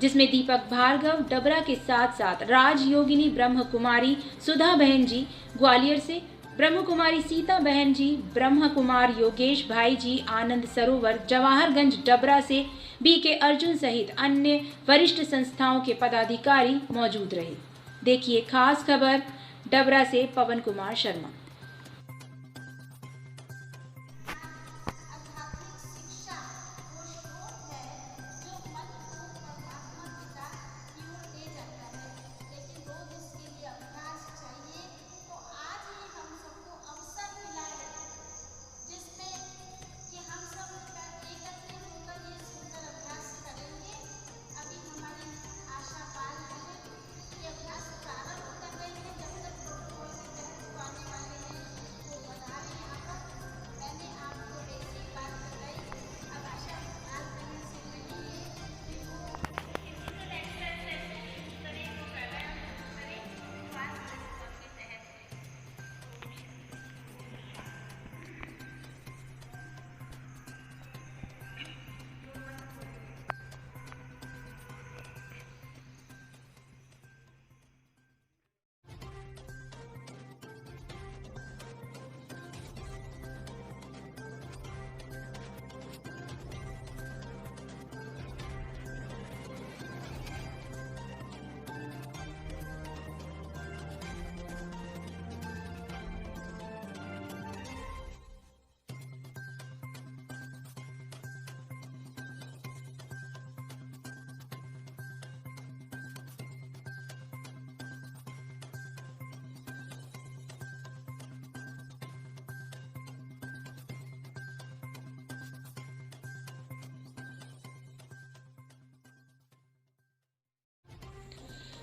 [SPEAKER 2] जिसमें दीपक भार्गव डबरा के साथ साथ राजयोगिनी ब्रह्म कुमारी सुधा बहन जी ग्वालियर से, ब्रह्म कुमारी सीता बहन जी, ब्रह्म कुमार योगेश भाई जी आनंद सरोवर जवाहरगंज डबरा से, बीके अर्जुन सहित अन्य वरिष्ठ संस्थाओं के पदाधिकारी मौजूद रहे। देखिए खास खबर डबरा से पवन कुमार शर्मा।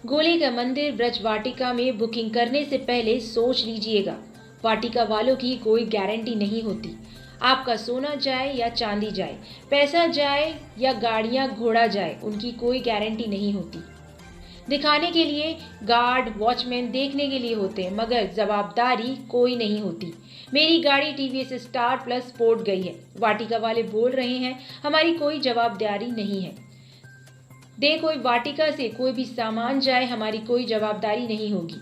[SPEAKER 2] गोली का मंदिर ब्रज वाटिका में बुकिंग करने से पहले सोच लीजिएगा। वाटिका वालों की कोई गारंटी नहीं होती। आपका सोना जाए या चांदी जाए, पैसा जाए या गाड़ियां घोड़ा जाए, उनकी कोई गारंटी नहीं होती। दिखाने के लिए गार्ड वॉचमैन देखने के लिए होते हैं, मगर जवाबदारी कोई नहीं होती। मेरी गाड़ी टीवीएस स्टार प्लस स्पोर्ट गई है, वाटिका वाले बोल रहे हैं हमारी कोई जवाबदारी नहीं है। कोई वाटिका से कोई भी सामान जाए, हमारी कोई जवाबदारी नहीं होगी।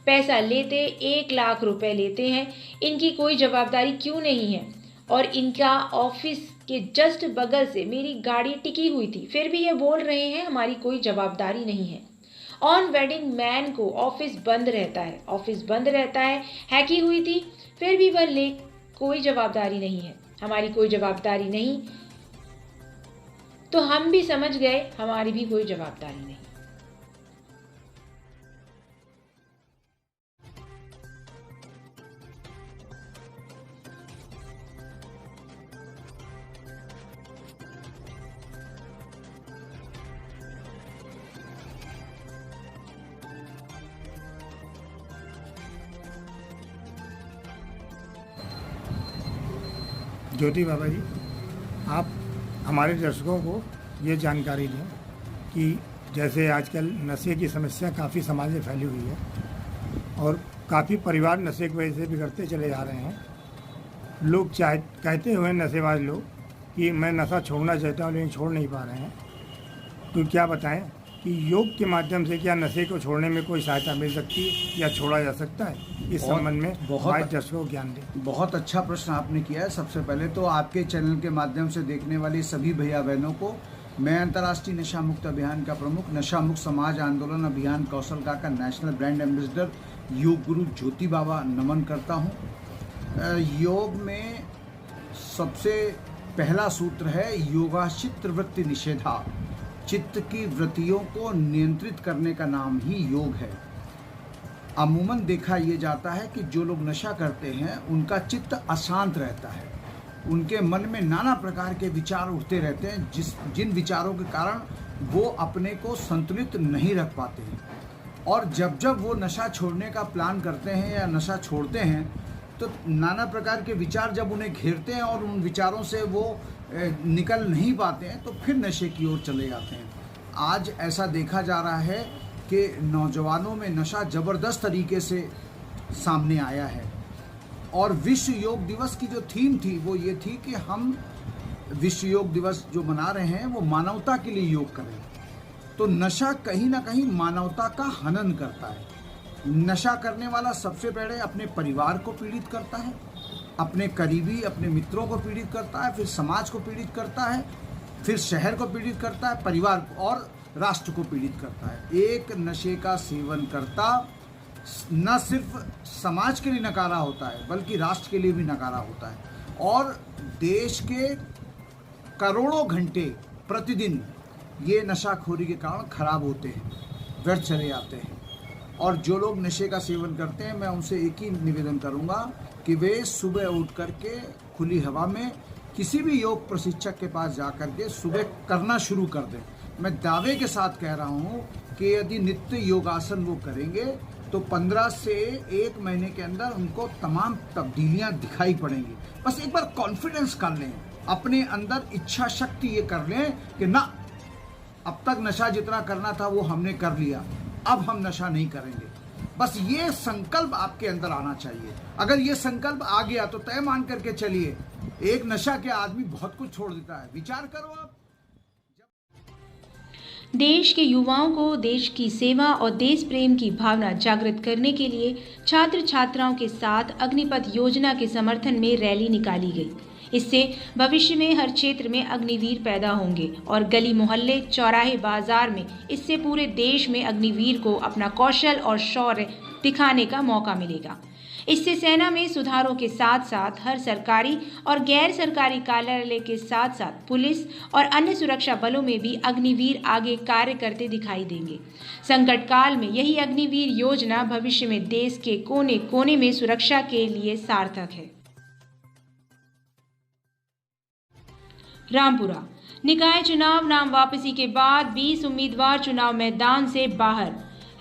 [SPEAKER 2] पैसा लेते 1 लाख रुपए लेते हैं, इनकी कोई जवाबदारी क्यों नहीं है? और इनका ऑफिस के जस्ट बगल से मेरी गाड़ी टिकी हुई थी, फिर भी ये बोल रहे हैं हमारी कोई जवाबदारी नहीं है। ऑन वेडिंग मैन को ऑफिस बंद रहता है, हैकी हुई थी, फिर भी वह कोई जवाबदारी नहीं है, हमारी कोई जवाबदारी नहीं। तो हम भी समझ गए हमारी भी कोई जवाबदारी नहीं।
[SPEAKER 7] ज्योति बाबा जी, आप हमारे दर्शकों को ये जानकारी दें कि जैसे आजकल नशे की समस्या काफ़ी समाज में फैली हुई है और काफ़ी परिवार नशे की वजह से बिगड़ते चले जा रहे हैं। लोग कहते हुए नशेबाज लोग कि मैं नशा छोड़ना चाहता हूँ लेकिन छोड़ नहीं पा रहे हैं। तो क्या बताएं कि योग के माध्यम से क्या नशे को छोड़ने में कोई सहायता मिल सकती है या छोड़ा जा सकता है? इस संबंध में हमारे दर्शकों को ज्ञान दें।
[SPEAKER 22] बहुत अच्छा प्रश्न आपने किया है। सबसे पहले तो आपके चैनल के माध्यम से देखने वाले सभी भैया बहनों को मैं अंतर्राष्ट्रीय नशा मुक्त अभियान का प्रमुख, नशा मुक्त समाज आंदोलन अभियान कौशल का national brand ambassador yoga guru ज्योति बाबा नमन करता हूँ। योग में सबसे पहला सूत्र है योगा चित्त वृत्ति निषेधा। चित्त की वृत्तियों को नियंत्रित करने का नाम ही योग है। अमूमन देखा ये जाता है कि जो लोग नशा करते हैं उनका चित्त अशांत रहता है, उनके मन में नाना प्रकार के विचार उठते रहते हैं जिन विचारों के कारण वो अपने को संतुलित नहीं रख पाते हैं। और जब जब वो नशा छोड़ने का प्लान करते हैं या नशा छोड़ते हैं तो नाना प्रकार के विचार जब उन्हें घेरते हैं और उन विचारों से वो निकल नहीं पाते हैं तो फिर नशे की ओर चले जाते हैं। आज ऐसा देखा जा रहा है कि नौजवानों में नशा ज़बरदस्त तरीके से सामने आया है। और विश्व योग दिवस की जो थीम थी वो ये थी कि हम विश्व योग दिवस जो मना रहे हैं वो मानवता के लिए योग करें। तो नशा कहीं ना कहीं मानवता का हनन करता है। नशा करने वाला सबसे पहले अपने परिवार को पीड़ित करता है, अपने करीबी अपने मित्रों को पीड़ित करता है, फिर समाज को पीड़ित करता है, फिर शहर को पीड़ित करता है, परिवार को और राष्ट्र को पीड़ित करता है। एक नशे का सेवन करता न सिर्फ समाज के लिए नकारा होता है बल्कि राष्ट्र के लिए भी नकारा होता है और देश के करोड़ों घंटे प्रतिदिन ये नशाखोरी के कारण खराब होते हैं, व्यर्थ चले जाते हैं। और जो लोग नशे का सेवन करते हैं मैं उनसे एक ही निवेदन करूंगा कि वे सुबह उठ करके खुली हवा में किसी भी योग प्रशिक्षक के पास जा कर के सुबह करना शुरू कर दें। मैं दावे के साथ कह रहा हूं कि यदि नित्य योगासन वो करेंगे तो 15 से 1 महीने के अंदर उनको तमाम तब्दीलियां दिखाई पड़ेंगी। बस एक बार कॉन्फिडेंस कर लें, अपने अंदर इच्छा शक्ति ये कर लें कि ना अब तक नशा जितना करना था वो हमने कर लिया, अब हम नशा नहीं करेंगे। बस ये संकल्प आपके अंदर आना चाहिए। अगर ये संकल्प आ गया तो तय मान करके चलिए, एक नशा के आदमी बहुत कुछ छोड़ देता है। विचार करो आप।
[SPEAKER 2] देश के युवाओं को देश की सेवा और देश प्रेम की भावना जागृत करने के लिए छात्र छात्राओं के साथ अग्निपथ योजना के समर्थन में रैली निकाली गई। इससे भविष्य में हर क्षेत्र में अग्निवीर पैदा होंगे और गली मोहल्ले चौराहे बाजार में इससे पूरे देश में अग्निवीर को अपना कौशल और शौर्य दिखाने का मौका मिलेगा। इससे सेना में सुधारों के साथ साथ हर सरकारी और गैर सरकारी कार्यालय के साथ साथ पुलिस और अन्य सुरक्षा बलों में भी अग्निवीर आगे कार्य करते दिखाई देंगे। संकट काल में यही अग्निवीर योजना भविष्य में देश के कोने कोने में सुरक्षा के लिए सार्थक है। रामपुरा निकाय चुनाव नाम वापसी के बाद 20 उम्मीदवार चुनाव मैदान से बाहर।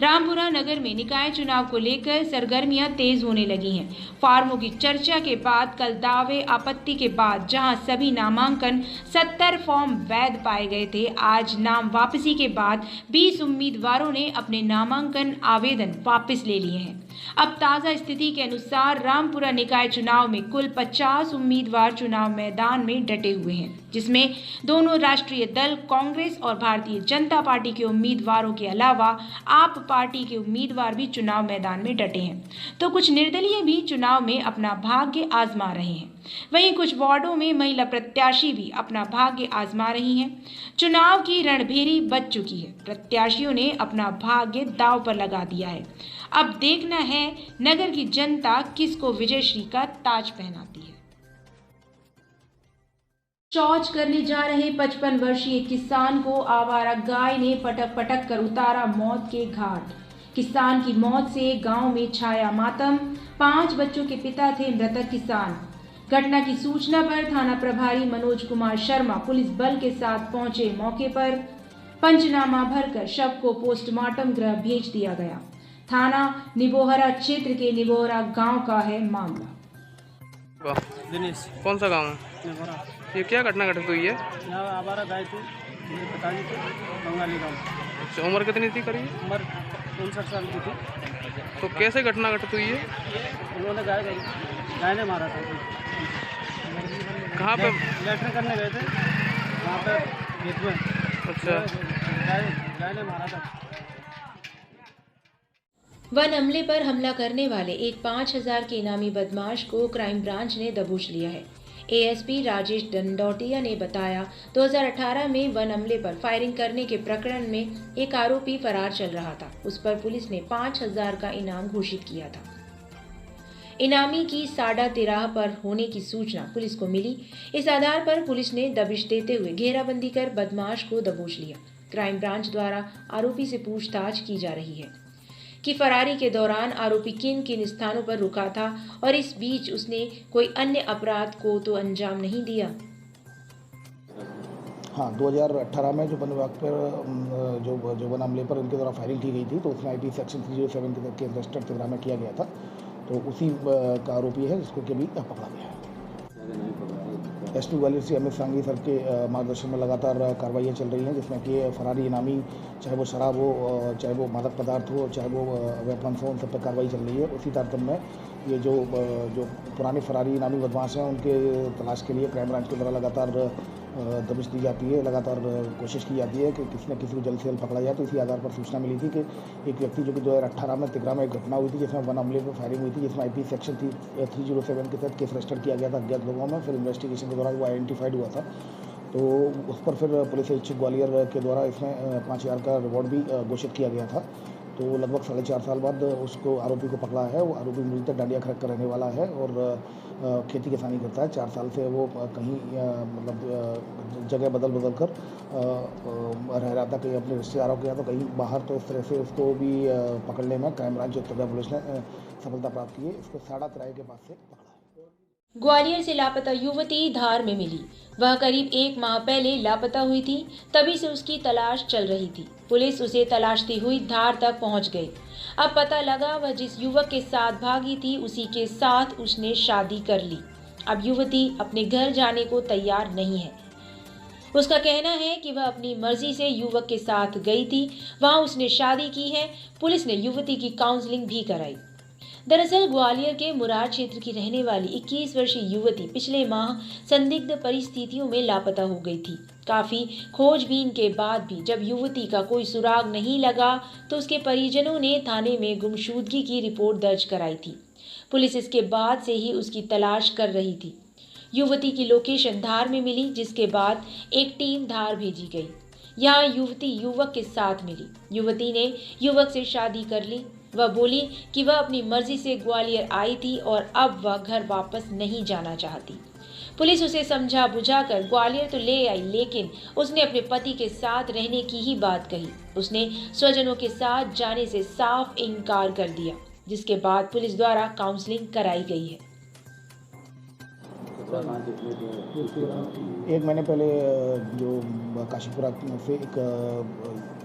[SPEAKER 2] रामपुरा नगर में निकाय चुनाव को लेकर सरगर्मियां तेज होने लगी हैं। फार्मों की चर्चा के बाद कल दावे आपत्ति के बाद जहां सभी नामांकन 70 फॉर्म वैध पाए गए थे, आज नाम वापसी के बाद 20 उम्मीदवारों ने अपने नामांकन आवेदन वापस ले लिए हैं। अब ताज़ा स्थिति के अनुसार रामपुरा निकाय चुनाव में कुल 50 उम्मीदवार चुनाव मैदान में डटे हुए हैं, जिसमें दोनों राष्ट्रीय दल कांग्रेस और भारतीय जनता पार्टी के उम्मीदवारों के अलावा आप पार्टी के उम्मीदवार भी चुनाव मैदान में डटे हैं, तो कुछ निर्दलीय भी चुनाव में अपना भाग्य आजमा रहे हैं। वहीं कुछ वार्डों में महिला प्रत्याशी भी अपना भाग्य आजमा रही हैं। चुनाव की रणभेरी बज चुकी है। प्रत्याशियों ने अपना भाग्य दांव पर लगा दिया है। अब देखना है नगर की जनता किसको विजयश्री का ताज पहनाती है। शौच करने जा रहे 55 वर्षीय किसान को आवारा गाय ने पटक पटक कर उतारा मौत के घाट। किसान की मौत से गांव में छाया मातम। 5 बच्चों के पिता थे मृतक किसान। घटना की सूचना पर थाना प्रभारी मनोज कुमार शर्मा पुलिस बल के साथ पहुंचे मौके पर। पंचनामा भरकर शव को पोस्टमार्टम गृह भेज दिया गया। थाना निबोहरा क्षेत्र के निबोहरा गांव का है मामला।
[SPEAKER 9] दिनेश।
[SPEAKER 10] कौन सा गांव है?
[SPEAKER 9] नेवरा।
[SPEAKER 10] ये क्या घटना घटित हुई है?
[SPEAKER 9] यहाँ आवारा गाय थी, मेरे पिताजी थे, बंगाली गाँव।
[SPEAKER 10] अच्छा, उम्र कितनी थी करीब?
[SPEAKER 9] उम्र 59 साल की थी।
[SPEAKER 10] तो कैसे घटना घटित हुई है?
[SPEAKER 9] उन्होंने गाय ने मारा था।
[SPEAKER 10] कहाँ पे?
[SPEAKER 9] लेटरिन करने गए थे वहाँ पे खेत में।
[SPEAKER 10] अच्छा,
[SPEAKER 9] गाय ने मारा था।
[SPEAKER 2] वन हमले पर हमला करने वाले एक 5000 के इनामी बदमाश को क्राइम ब्रांच ने दबोच लिया है। एएसपी राजेश दंडौटिया ने बताया 2018 में वन हमले पर फायरिंग करने के प्रकरण में एक आरोपी फरार चल रहा था। उस पर पुलिस ने 5000 का इनाम घोषित किया था। इनामी की साडा तिराह पर होने की सूचना पुलिस को मिली। इस आधार पर पुलिस ने दबिश देते हुए घेराबंदी कर बदमाश को दबोच लिया। क्राइम ब्रांच द्वारा आरोपी से पूछताछ की जा रही है कि फरारी के दौरान आरोपी किन किन स्थानों पर रुका था और इस बीच उसने कोई अन्य अपराध को तो अंजाम नहीं दिया।
[SPEAKER 23] हाँ, 2018 में जो वन विभाग पर जो वन हमले पर उनके द्वारा फायरिंग की गई थी, तो उसमें आईपी सेक्शन 307 के तहत रजिस्टर्ड तिगरा में किया गया था। तो उसी का आरोपी है जिसको कि अभी पकड़ा गया है। एसपी ग्वालियर से अमित सांघी सर के मार्गदर्शन में लगातार कार्रवाइयाँ चल रही हैं, जिसमें कि फरारी इनामी, चाहे वो शराब हो, चाहे वो मादक पदार्थ हो, चाहे वो वेपन्स हो, उन सब पर कार्रवाई चल रही है। उसी तारतम्य में ये जो पुराने फरारी इनामी बदमाश हैं, उनके तलाश के लिए क्राइम ब्रांच के द्वारा लगातार दबिश दी जाती है, लगातार कोशिश की जाती है कि किसी न किसी को जल्द से जल्द पकड़ा जाए। तो इसी आधार पर सूचना मिली थी कि एक व्यक्ति जो कि 2018 में तिगरा में एक घटना हुई थी, जिसमें वन हमले पर फायरिंग हुई थी, जिसमें आईपी सेक्शन 307 के तहत केस रजिस्टर किया गया था अज्ञात लोगों में। फिर इन्वेस्टिगेशन के दौरान वो आइडेंटिफाइड हुआ था, तो उस पर फिर पुलिस अधीक्षक ग्वालियर के द्वारा इसमें 5000 का रिवॉर्ड भी घोषित किया गया था। तो लगभग 4.5 साल बाद उसको आरोपी को पकड़ा है। वो आरोपी मूलतः डांडिया खरक का रहने वाला है और खेती किसानी करता है। 4 साल से वो कहीं मतलब जगह बदल कर रह रहा था, कहीं अपने रिश्तेदारों के यहाँ तो कहीं बाहर। तो इस तरह से उसको भी पकड़ने में क्राइम ब्रांच उत्तरप्रदेश पुलिस ने सफलता प्राप्त की है। इसको साड़ा तिराहे के पास से पकड़ा।
[SPEAKER 2] ग्वालियर से लापता युवती धार में मिली। वह करीब 1 माह पहले लापता हुई थी, तभी से उसकी तलाश चल रही थी। पुलिस उसे तलाशती हुई धार तक पहुंच गई। अब पता लगा वह जिस युवक के साथ भागी थी, उसी के साथ उसने शादी कर ली। अब युवती अपने घर जाने को तैयार नहीं है। उसका कहना है कि वह अपनी मर्जी से युवक के साथ गई थी, वहां उसने शादी की है। पुलिस ने युवती की काउंसलिंग भी कराई। दरअसल ग्वालियर के मुरार क्षेत्र की रहने वाली 21 वर्षीय युवती पिछले माह संदिग्ध परिस्थितियों में लापता हो गई थी। काफी खोजबीन के बाद भी जब युवती का कोई सुराग नहीं लगा, तो उसके परिजनों ने थाने में गुमशुदगी की रिपोर्ट दर्ज कराई थी। पुलिस इसके बाद से ही उसकी तलाश कर रही थी। युवती की लोकेशन धार में मिली, जिसके बाद एक टीम धार भेजी गई। यहाँ युवती युवक के साथ मिली। युवती ने युवक से शादी कर ली। वह बोली कि वह अपनी मर्जी से ग्वालियर आई थी और अब वह घर वापस नहीं जाना चाहती। पुलिस उसे समझा बुझाकर ग्वालियर तो ले आई, लेकिन उसने अपने पति के साथ रहने की ही बात कही। उसने स्वजनों के साथ जाने से साफ इनकार कर दिया, जिसके बाद पुलिस द्वारा काउंसलिंग कराई गई है।
[SPEAKER 23] 1 महीने पहले जो काशीपुरा से एक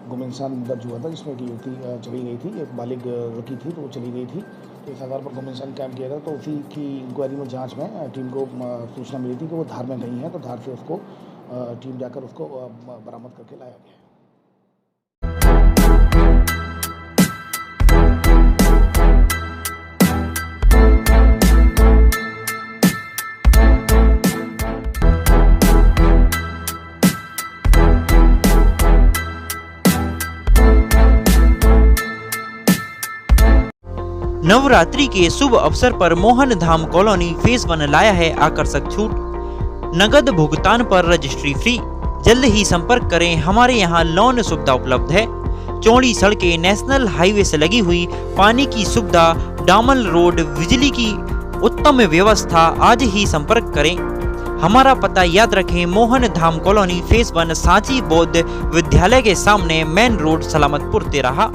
[SPEAKER 23] गुम इंसान दर्ज हुआ था, जिसमें एक युवती चली गई थी, एक बालिग लड़की थी, तो वो चली गई थी। तो इस आधार पर गुम इंसान कैंप किया था। तो उसी की इंक्वायरी में जांच में टीम को सूचना मिली थी कि वो धार में गई है। तो धार से उसको टीम जाकर उसको बरामद करके लाया गया।
[SPEAKER 1] नवरात्रि के शुभ अवसर पर मोहन धाम कॉलोनी फेज 1 लाया है आकर्षक छूट। नगद भुगतान पर रजिस्ट्री फ्री। जल्द ही संपर्क करें, हमारे यहाँ लोन सुविधा उपलब्ध है। चौड़ी सड़कें, नेशनल हाईवे से लगी हुई, पानी की सुविधा, डामल रोड, बिजली की उत्तम व्यवस्था। आज ही संपर्क करें। हमारा पता याद रखें, मोहन धाम कॉलोनी फेज 1 सांची बौद्ध विद्यालय के सामने, मेन रोड, सलामतपुर, तेराहा।